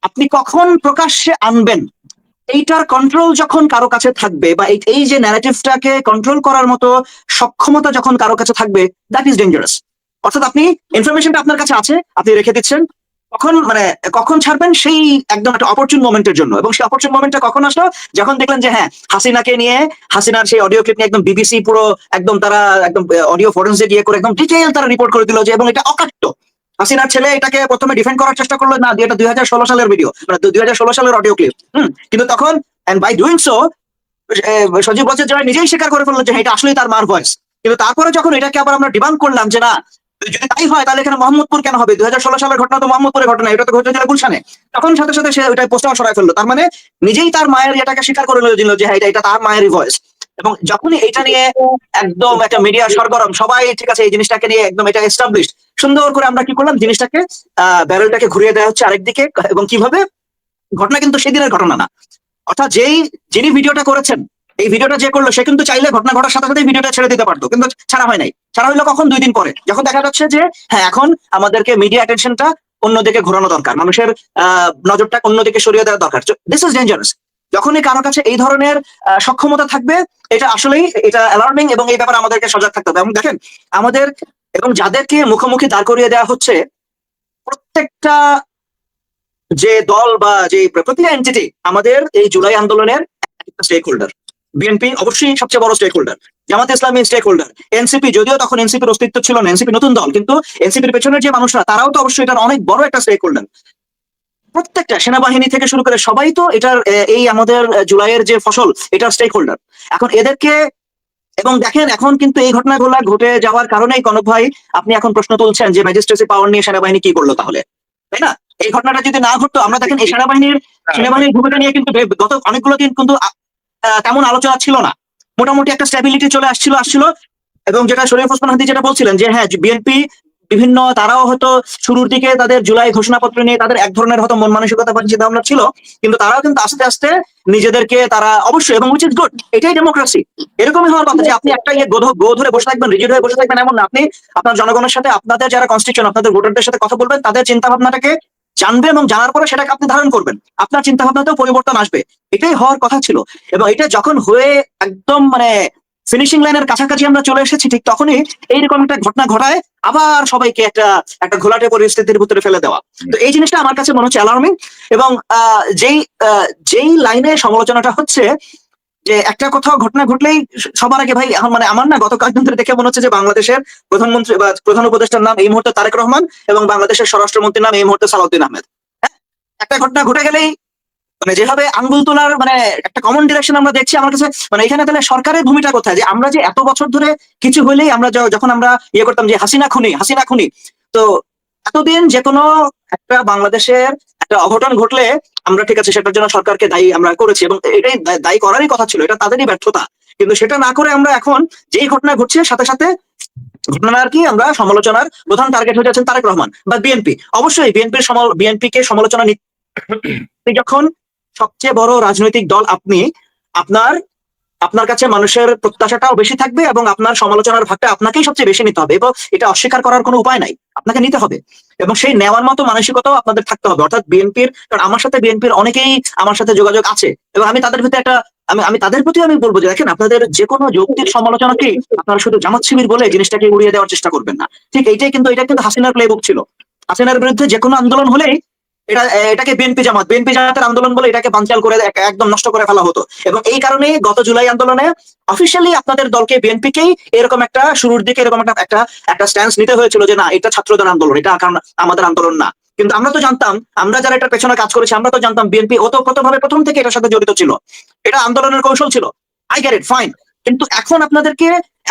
আপনি কখন প্রকাশ্যে আনবেন, এইটার কন্ট্রোল যখন কারো কাছে থাকবে, বা এই যে ন্যারেটিভটাকে কন্ট্রোল করার মতো সক্ষমতা যখন কারো কাছে থাকবে, দ্যাট ইজ ডেঞ্জারাস। অর্থাৎ আপনি ইনফরমেশনটা আপনার কাছে আছে, আপনি রেখে দিচ্ছেন, কখন ছাড়বেন সেই একদম একটা অপরচুন মোমেন্টের জন্য। এবং সেই অপরচুন মোমেন্টটা কখন আসলো? যখন দেখলেন যে হ্যাঁ, হাসিনাকে নিয়ে, হাসিনার সেই অডিও ক্লিপ নিয়ে একদম বিবিসি পুরো একদম তারা একদম অডিও ফরেন্সিক দিয়ে করে একদম ডিটেইল তারা রিপোর্ট করে দিল যে, এবং এটা অকাট্য। হাসিনার ছেলে এটাকে প্রথমে ডিফেন্ড করার চেষ্টা করলো, না, এটা 2016 সালের ভিডিও, মানে 2016 সালের অডিও ক্লিপ। কিন্তু তখন এন্ড বাই ডুইং সো সজীব বচ্চন যারা নিজেই স্বীকার করে ফেললো যে এটা আসলেই তার মার ভয়েস। কিন্তু তারপরে যখন এটাকে আবার আমরা ডিবাঙ্ক করলাম যে না, যদি তাই হয় তাহলে এখানে মোহাম্মদপুর কেন হবে? 2016 সালের ঘটনা তো মোহাম্মদপুরের ঘটনা, এটা তো ঘটেছিল গুলশানে। তখন সাথে সাথে সে ওইটাই পোস্টার সরাই ফেললো। তার মানে নিজেই তার মায়ের এটাকে স্বীকার করে নিল যে হ্যাঁ, এটা তার মায়েরই ভয়েস। এবং যখনই এটা নিয়ে একদম একটা মিডিয়া সরগরম, সবাই ঠিক আছে এই জিনিসটাকে নিয়ে একদম এটা এস্টাবলিশড, সুন্দর করে আমরা কি করলাম, জিনিসটাকে ব্যারেলটাকে ঘুরিয়ে দেওয়া হচ্ছে আরেকদিকে। এবং কিভাবে? ঘটনা কিন্তু সেদিনের ঘটনা না। অর্থাৎ যিনি ভিডিওটা করেছেন, এই ভিডিওটা যে করলো, সে কিন্তু চাইলে ঘটনা ঘটার সাথে সাথে ভিডিওটা ছেড়ে দিতে পারতো, কিন্তু ছাড়া হয় নাই। ছাড়া হইলো কখন? 2 দিন পরে, যখন দেখা যাচ্ছে যে হ্যাঁ, এখন আমাদেরকে মিডিয়া অ্যাটেনশনটা অন্যদিকে ঘোরানো দরকার, মানুষের নজরটা অন্যদিকে সরিয়ে দেওয়া দরকার। This is dangerous. যখনই কারো কাছে এই ধরনের সক্ষমতা থাকবে, এটা আসলেই এটা অ্যালার্মিং, এবং এই ব্যাপারে আমাদেরকে সজাগ থাকতে হবে। এবং দেখেন আমাদের, এবং যাদেরকে মুখোমুখি দাঁড় করিয়ে দেওয়া হচ্ছে, প্রত্যেকটা যে দল বা যে প্রতিটা এন্টিটি আমাদের এই জুলাই আন্দোলনের একটা স্টেক হোল্ডার। বিএনপি অবশ্যই সবচেয়ে বড় stake holder, Jamaat Islami stake holder, NCP, যদিও তখন এনসিপির অস্তিত্ব ছিল না, এনসিপি নতুন দল, কিন্তু এনসিপির পেছনের যে মানুষরা, তারাও তো অবশ্যই এটার অনেক বড় একটা স্টেক হোল্ডার। প্রত্যেকটা সেনাবাহিনী থেকে শুরু করে সবাই তো এটার এই আমাদের জুলাইয়ের যে ফসল, এটার স্টেক হোল্ডার। এখন এদেরকে, এবং দেখেন এখন কিন্তু এই ঘটনাগুলো ঘটে যাওয়ার কারণেই কনক ভাই আপনি এখন প্রশ্ন তুলছেন যে ম্যাজিস্ট্রেসি পাওয়ার নিয়ে সেনাবাহিনী কি করলো তাহলে, তাই না? এই ঘটনাটা যদি না ঘটতো, আমরা দেখেন এই সেনাবাহিনীর ভূমিকা নিয়ে কিন্তু গত অনেকগুলো দিন কিন্তু তেমন আলোচনা ছিল না, মোটামুটি একটা স্ট্যাবিলিটি চলে আসছিল। এবং যেটা শরীফ ওসমান হাদি যেটা বলছিলেন যে হ্যাঁ, বিএনপি বিভিন্ন তারাও হয়তো শুরুর দিকে তাদের জুলাই ঘোষণাপত্র নিয়ে তাদের এক ধরনের হয়তো মন মানসিকতা বা চিন্তা ভাবনা ছিল, কিন্তু তারাও কিন্তু আস্তে আস্তে নিজেদেরকে তারা অবশ্যই, এবং উইচ ইজ গুড, এটাই ডেমোক্রেসি। এরকমই হওয়ার কথা যে আপনি একটা গো ধরে বসে থাকবেন, রিজিড হয়ে বসে থাকবেন এমন না। আপনি আপনার জনগণের সাথে, আপনাদের যারা কনস্টিটিউশন, আপনাদের ভোটারদের সাথে কথা বলবেন, তাদের চিন্তা ভাবনাটাকে জানবেন এবং জানার পরে সেটাকে আপনি ধারণ করবেন, আপনার চিন্তা ভাবনাতেও পরিবর্তন আসবে। এটাই হওয়ার কথা ছিল। এবং এটা যখন হয়ে একদম মানে ফিনিশিং লাইনের কাছাকাছি আমরা চলে এসেছি, ঠিক তখনই এইরকম একটা ঘটনা ঘটায় আবার সবাইকে একটা ঘোলাটে পরিস্থিতির ভিতরে ফেলে দেওয়া। তো এই জিনিসটা আমার কাছে মনে হচ্ছে অ্যালার্মিং। এবং যেই লাইনে সমালোচনাটা হচ্ছে যে একটা কোথাও ঘটনা ঘটলেই সবার আগে ভাই, এখন মানে আমার না গত কয়েকদিন ধরে দেখে মনে হচ্ছে যে বাংলাদেশের প্রধানমন্ত্রী বা প্রধান উপদেষ্টার নাম এই মুহূর্তে তারেক রহমান এবং বাংলাদেশের স্বরাষ্ট্রমন্ত্রীর নাম এই মুহূর্তে সালাউদ্দিন আহমেদ। হ্যাঁ, একটা ঘটনা ঘটে গেলেই মানে যেভাবে আঙ্গুল তোলার মানে একটা কমন ডিরেকশন আমরা দেখছি, আমার কাছে মানে এখানে তাহলে সরকারের ভূমিকা কোথায়? যে আমরা যে এত বছর ধরে কিছু হইলেই আমরা যখন আমরা ইয়ে করতাম যে হাসিনা খুনি, তো এতদিন যে কোনো একটা বাংলাদেশের একটা অঘটন ঘটলে আমরা ঠিক আছে সেটার জন্য সরকারকে দায়ী আমরা করেছি, এবং এটাই দায়ী করারই কথা ছিল, এটা তাদেরই ব্যর্থতা। কিন্তু সেটা না করে আমরা এখন যেই ঘটনা ঘটছে সাথে সাথে ঘটনা আর কি আমরা সমালোচনার প্রধান টার্গেট হয়ে যাচ্ছেন তারেক রহমান বা বিএনপি। অবশ্যই বিএনপিকে সমালোচনা যখন সবচেয়ে বড় রাজনৈতিক দল আপনি, আপনার কাছে মানুষের প্রত্যাশাটাও বেশি থাকবে এবং আপনার সমালোচনার ভাগটা আপনাকেই সবচেয়ে বেশি নিতে হবে, এবং এটা অস্বীকার করার কোনো উপায় নাই, আপনাকে নিতে হবে। এবং সেই নেওয়ার মতো মানসিকতাও আপনাদের থাকতে হবে। অর্থাৎ বিএনপির, কারণ আমার সাথে বিএনপির অনেকেই আমার সাথে যোগাযোগ আছে, এবং আমি তাদের ভিতরে আমি তাদের প্রতি আমি বলবো যে দেখেন, আপনাদের যে কোনো যৌক্তিক সমালোচনাকে আপনারা শুধু জামাত শিবির বলে জিনিসটাকে উড়িয়ে দেওয়ার চেষ্টা করবেন না। ঠিক এটা কিন্তু হাসিনার প্লেবুক ছিল। হাসিনার বিরুদ্ধে যে কোনো আন্দোলন হলেই এটাকে বিএনপি জামাতের আন্দোলন বলে এটাকে বানচাল করে একদম নষ্ট করে ফেলা হতো। এবং এই কারণে গত জুলাই আন্দোলনে অফিসিয়ালি আপনাদের দলকে, বিএনপিকেই এরকম একটা শুরুর দিকে এরকম একটা স্ট্যান্স নিতে হয়েছিল যে না, এটা ছাত্রদের আন্দোলন, এটা আমাদের আন্দোলন না। কিন্তু আমরা তো জানতাম, আমরা যারা এটার পেছনে কাজ করেছি, আমরা তো জানতাম বিএনপি ওতপ্রোতভাবে প্রথম থেকে এটার সাথে জড়িত ছিল, এটা আন্দোলনের কৌশল ছিল। I get it, fine. কিন্তু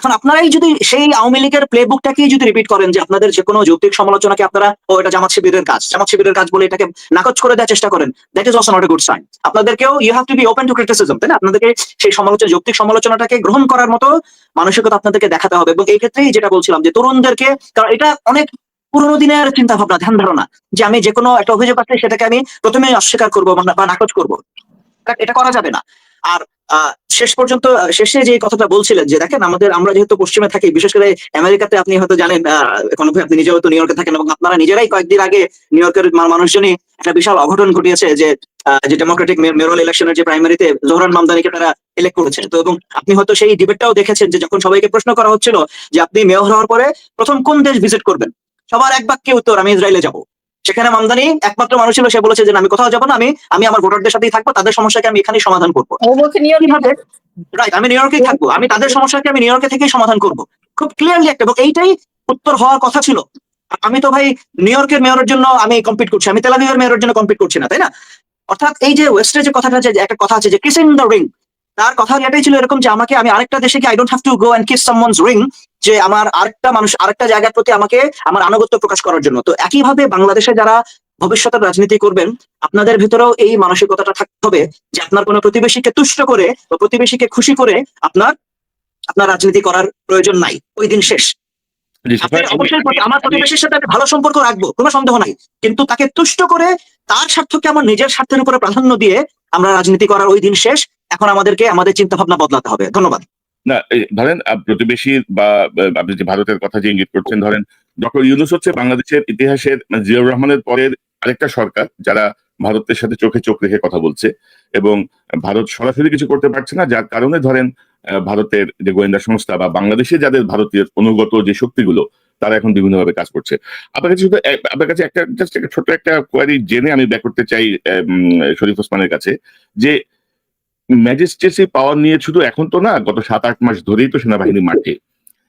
এখন আপনারাই যদি সেই আওয়ামী লীগের প্লেবুকটাকেই যদি রিপিট করেন যে আপনাদের যে কোনো যৌক্তিক সমালোচনাকে আপনারা এটা জামাত শিবিরের কাজ বলে এটাকে নাকচ করে দেওয়ার চেষ্টা করেন, that is also not a good sign. আপনাদেরকেও you have to be open to criticism, তাই না? আপনাদেরকে সেই যৌক্তিক সমালোচনাটাকে গ্রহণ করার মতো মানসিকতা আপনাদেরকে দেখাতে হবে। এবং এই ক্ষেত্রেই যেটা বলছিলাম যে তরুণদেরকে, কারণ এটা অনেক পুরোনো দিনের চিন্তা ভাবনা, ধ্যান ধারণা যে আমি যে কোনো একটা অভিযোগ আসলে সেটাকে আমি প্রথমে অস্বীকার করবো বা নাকচ করবো, এটা করা যাবে না। আর শেষে যে কথাটা বলছিলেন যে দেখেন, আমরা যেহেতু পশ্চিমে থাকি, বিশেষ করে আমেরিকাতে, আপনি হয়তো জানেন, আপনি নিজেও হয়তো নিউ ইয়র্কে থাকেন, এবং আপনারা নিজেরাই কয়েকদিন আগে নিউ ইয়র্কের মানুষজনই একটা বিশাল অঘটন ঘটিয়েছে যে ডেমোক্রেটিক মেয়রাল ইলেকশনের যে প্রাইমারিতে জোহরান মামদানিকে তারা ইলেক্ট করেছে। তো এবং আপনি হয়তো সেই ডিবেটটাও দেখেছেন যে যখন সবাইকে প্রশ্ন করা হচ্ছিল যে আপনি মেয়র হওয়ার পরে প্রথম কোন দেশ ভিজিট করবেন, সবার এক বাক্যে উত্তর, আমি ইসরায়েলে যাব। সেখানে মামদানি একমাত্র মানুষ ছিল, সে বলেছে যে আমি কোথাও যাবো না, আমি আমার ভোটারদের সাথেই থাকবো, তাদের সমস্যাকে আমি এখানেই সমাধান করবো। রাইট, আমি নিউ ইয়র্কেই থাকবো, আমি তাদের সমস্যাকে আমি নিউ ইয়র্কে থেকেই সমাধান করবো। খুব ক্লিয়ারলি একটা, এবং এইটাই উত্তর হওয়ার কথা ছিল। আমি তো ভাই নিউ ইয়র্কের মেয়রের জন্য আমি কম্পিট করছি, আমি তেল আভিভের মেয়রের জন্য কম্পিট করছি না, তাই না? অর্থাৎ এই যে ওয়েস্টের যে কথাটা, যে একটা কথা আছে যে কিসিং দ্য রিং, তার কথা এটাই ছিল এরকম যে আমি আরেকটা দেশে কি I don't have to go and kiss someone's ring, যে আমার আরেকটা জায়গার প্রতি আমাকে আমার আনুগত্য প্রকাশ করার জন্য। তো একইভাবে বাংলাদেশে যারা ভবিষ্যতের রাজনীতি করবেন, আপনাদের ভিতরেও এই মানসিকতাটা থাকতে হবে যে আপনার কোনো প্রতিবেশীকে তুষ্ট করে বা প্রতিবেশীকে খুশি করে আপনার রাজনীতি করার প্রয়োজন নাই, ওই দিন শেষ। অবশ্যই আমার প্রতিবেশীর সাথে ভালো সম্পর্ক রাখবো, কোনো সন্দেহ নাই, কিন্তু তাকে তুষ্ট করে তার স্বার্থকে আমার নিজের স্বার্থের উপরে প্রাধান্য দিয়ে আমরা রাজনীতি করার ওই দিন শেষ। এখন আমাদেরকে আমাদের চিন্তা ভাবনা বদলাতে হবে। ধন্যবাদ। না, ধরেন প্রতিবেশী বা আপনি যে ভারতের কথা যে ইঙ্গিত করছেন, ধরেন ডক্টর ইউনূস হচ্ছে বাংলাদেশের ইতিহাসের জিয়াউর রহমানের পরের আরেকটা সরকার যারা ভারতের সাথে চোখে চোখ রেখে কথা বলছে, এবং ভারত সরাসরি কিছু করতে পারছে না, যার কারণে ধরেন ভারতের যে গোয়েন্দা সংস্থা বা বাংলাদেশে যাদের ভারতীয় অনুগত যে শক্তিগুলো, তারা এখন বিভিন্নভাবে কাজ করছে। আপনার কাছে একটা জাস্ট একটা ছোট্ট একটা কোয়ারি জেনে আমি ব্যাক করতে চাই শরীফ ওসমানের কাছে, যে ম্যাজিস্ট্রেসি পাওয়ার নিয়ে শুধু এখন তো না, গত 7-8 মাস ধরেই তো সেনাবাহিনী মাঠে,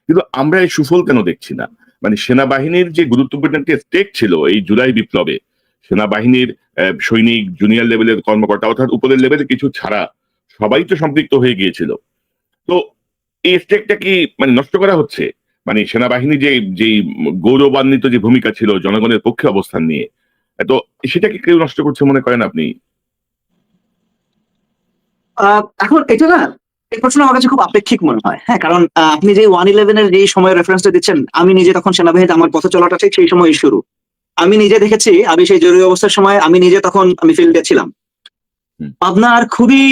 কিন্তু আমরা এই সুফল কেন দেখছি না? মানে সেনাবাহিনীর যে গুরুত্বপূর্ণ একটা স্টেক ছিল এই জুলাই বিপ্লবে, সেনাবাহিনীর সৈনিক, জুনিয়র লেভেলের কর্মকর্তা, অর্থাৎ উপরের লেভেলে কিছু ছাড়া সবাই তো সম্পৃক্ত হয়ে গিয়েছিল। তো এই স্টেকটা কি মানে নষ্ট করা হচ্ছে? মানে সেনাবাহিনী যে গৌরবান্বিত যে ভূমিকা ছিল জনগণের পক্ষে অবস্থান নিয়ে, তো সেটাকে কেউ নষ্ট করছে মনে করেন আপনি? এখন এটা না, এই প্রশ্ন আমার কাছে খুব আপেক্ষিক মনে হয়। হ্যাঁ, কারণ আপনি যে 1/11 এর যে সময় রেফারেন্সটা দিচ্ছেন, আমি নিজে তখন সেনাবাহিনীতে আমার পথ চলাটা ঠিক সেই সময় শুরু। আমি নিজে দেখেছি, আমি সেই জরুরি অবস্থার সময় আমি নিজে তখন আমি ফিল্ডে ছিলাম। হুম। পাবনার খুবই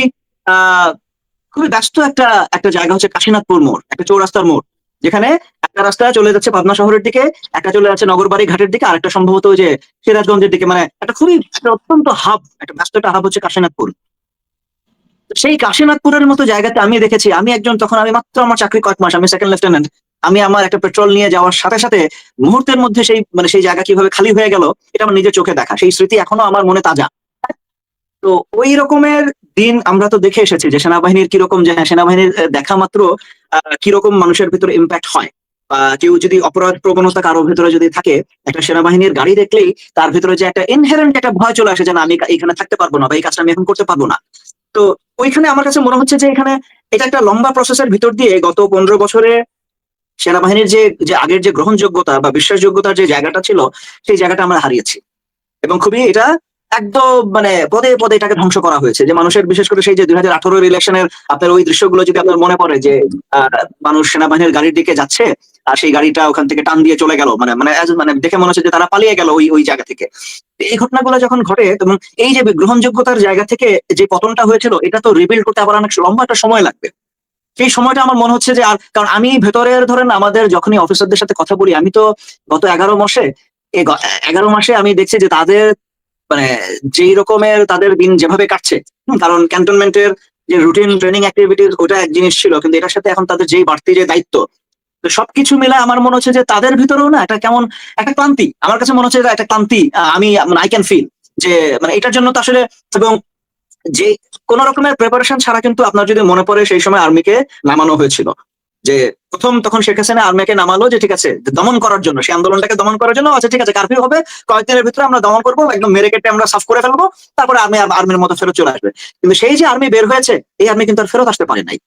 ব্যস্ত একটা একটা জায়গা হচ্ছে কাশীনাথপুর মোড়, একটা চৌরাস্তার মোড়, যেখানে একটা রাস্তা চলে যাচ্ছে পাবনা শহরের দিকে, একটা চলে যাচ্ছে নগরবাড়ি ঘাটের দিকে, আরেকটা সম্ভবত ওই যে সিরাজগঞ্জের দিকে। মানে একটা অত্যন্ত হাব, একটা ব্যস্ত একটা হাব হচ্ছে কাশীনাথপুর। সেই কাশীনাথপুরের মতো জায়গাতে আমি দেখেছি, আমি মাত্র আমার চাকরি কয়েক মাস, আমি সেকেন্ড লেফটেন্যান্ট, আমি আমার একটা পেট্রোল নিয়ে যাওয়ার সাথে সাথে মুহূর্তের মধ্যে সেই জায়গা কিভাবে খালি হয়ে গেল, এটা আমার নিজের চোখে দেখা, সেই স্মৃতি এখনো আমার মনে তাজা। তো ওই রকমের দিন আমরা তো দেখে এসেছি যে সেনাবাহিনীর কিরকম, যে সেনাবাহিনীর দেখা মাত্র কিরকম মানুষের ভিতরে ইম্প্যাক্ট হয়। কেউ যদি অপরাধ প্রবণতা কারোর ভিতরে যদি থাকে, একটা সেনাবাহিনীর গাড়ি দেখলেই তার ভিতরে যে একটা ইনহেরেন্ট একটা ভয় চলে আসে যে না, আমি এখানে থাকতে পারবো না, বা এই কাজটা আমি এখন করতে পারবো না। তো ওইখানে আমার কাছে মনে হচ্ছে যে এখানে এটা একটা লম্বা প্রসেসের ভিতর দিয়ে গত 15 বছরে সেনাবাহিনীর যে আগের যে গ্রহণযোগ্যতা বা বিশ্বাসযোগ্যতার যে জায়গাটা ছিল, সেই জায়গাটা আমরা হারিয়েছি। এবং খুবই এটা একদম মানে পদে পদে এটাকে ধ্বংস করা হয়েছে। যে মানুষের, বিশেষ করে সেই যে 2018 ইলেকশনের আপনার ওই দৃশ্যগুলো যদি আপনার মনে পড়ে, যে মানুষ সেনাবাহিনীর গাড়ির দিকে যাচ্ছে আর সেই গাড়িটা ওখান থেকে টান দিয়ে চলে গেল, মানে দেখে মনে হচ্ছে যে তারা পালিয়ে গেল ওই জায়গা থেকে। এই ঘটনাগুলো যখন ঘটে, এবং এই যে গ্রহণযোগ্যতার জায়গা থেকে যে পতনটা হয়েছিল, এটা তো রিবিল্ড করতে আবার অনেক লম্বা একটা সময় লাগবে। সেই সময়টা আমার মনে হচ্ছে যে, আর কারণ আমি ভেতরের ধরেন আমাদের যখনই অফিসারদের সাথে কথা বলি, আমি তো গত 11 মাসে আমি দেখছি যে তাদের মানে যেই রকমের তাদের দিন যেভাবে কাটছে, কারণ ক্যান্টনমেন্টের যে রুটিন ট্রেনিং অ্যাক্টিভিটিস ওটা এক জিনিস ছিল, কিন্তু এটার সাথে এখন তাদের যেই বাড়তি যে দায়িত্ব, তো সবকিছু মিলে আমার মনে হচ্ছে যে তাদের ভিতরেও না একটা কেমন একটা ক্লান্তি, আমার কাছে মনে হচ্ছে একটা ক্লান্তি আমি আই ক্যান ফিল, যে মানে এটার জন্য তো আসলে, এবং যে কোন রকমের প্রিপারেশন ছাড়া কিন্তু আপনার যদি মনে পড়ে সেই সময় আর্মিকে নামানো হয়েছিল। যে তখন শেখ হাসিনা আর্মিকে নামালো যে ঠিক আছে দমন করার জন্য, সেই আন্দোলনটাকে দমন করার জন্য, আচ্ছা ঠিক আছে কারফিউ হবে, কয়েকদিনের ভিতরে আমরা দমন করবো, একদম মেরে কেটে আমরা সাফ করে ফেলবো, তারপরে আর্মির মতো ফেরত চলে আসবে। কিন্তু সেই যে আর্মি বের হয়েছে, এই আর্মি কিন্তু আর ফেরত আসতে পারে নাই।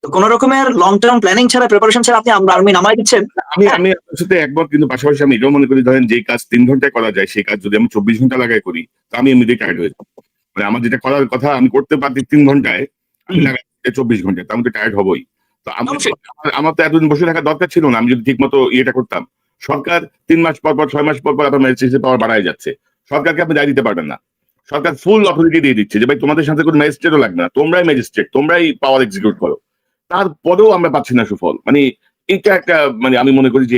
তো কোন রকমের লং টার্ম প্ল্যানিং ছাড়া, প্রিপারেশন ছাড়া আপনি আর্মি নামাই দিচ্ছেন। আমি আপনার সাথে একমত, কিন্তু পাশাপাশি আমি এটাও মনে করি, ধরেন যে কাজ 3 ঘন্টায় করা যায়, সেই কাজ যদি আমি 24 ঘন্টা লাগাই করি, তো আমি এমনিতেই টায়ার্ড হয়ে যাবো। মানে আমার যেটা করার কথা আমি করতে পারছি 3 ঘন্টায়, আমি লাগাই 24 ঘন্টায়, তো আমি তো টায়ার্ড হবই। তো আমার তো এতদিন বসে থাকার দরকার ছিল না, আমি যদি ঠিক মতো ইয়েটা করতাম। সরকার 3 মাস পর পর 6 মাস পর পর আপনার ম্যাজিস্ট্রেট পাওয়ার বাড়ায় যাচ্ছে। সরকারকে আপনি দায় দিতে পারবেন না। সরকার ফুল অথরিটি দিয়ে দিচ্ছে যে ভাই তোমাদের সাথে কোনো ম্যাজিস্ট্রেটও লাগবে না, তোমরাই ম্যাজিস্ট্রেট, তোমরাই পাওয়ার এক্সিকিউট করো। তারপরেও আমরা পাচ্ছি না সুফল। মানে এটা একটা, মানে আমি মনে করি যে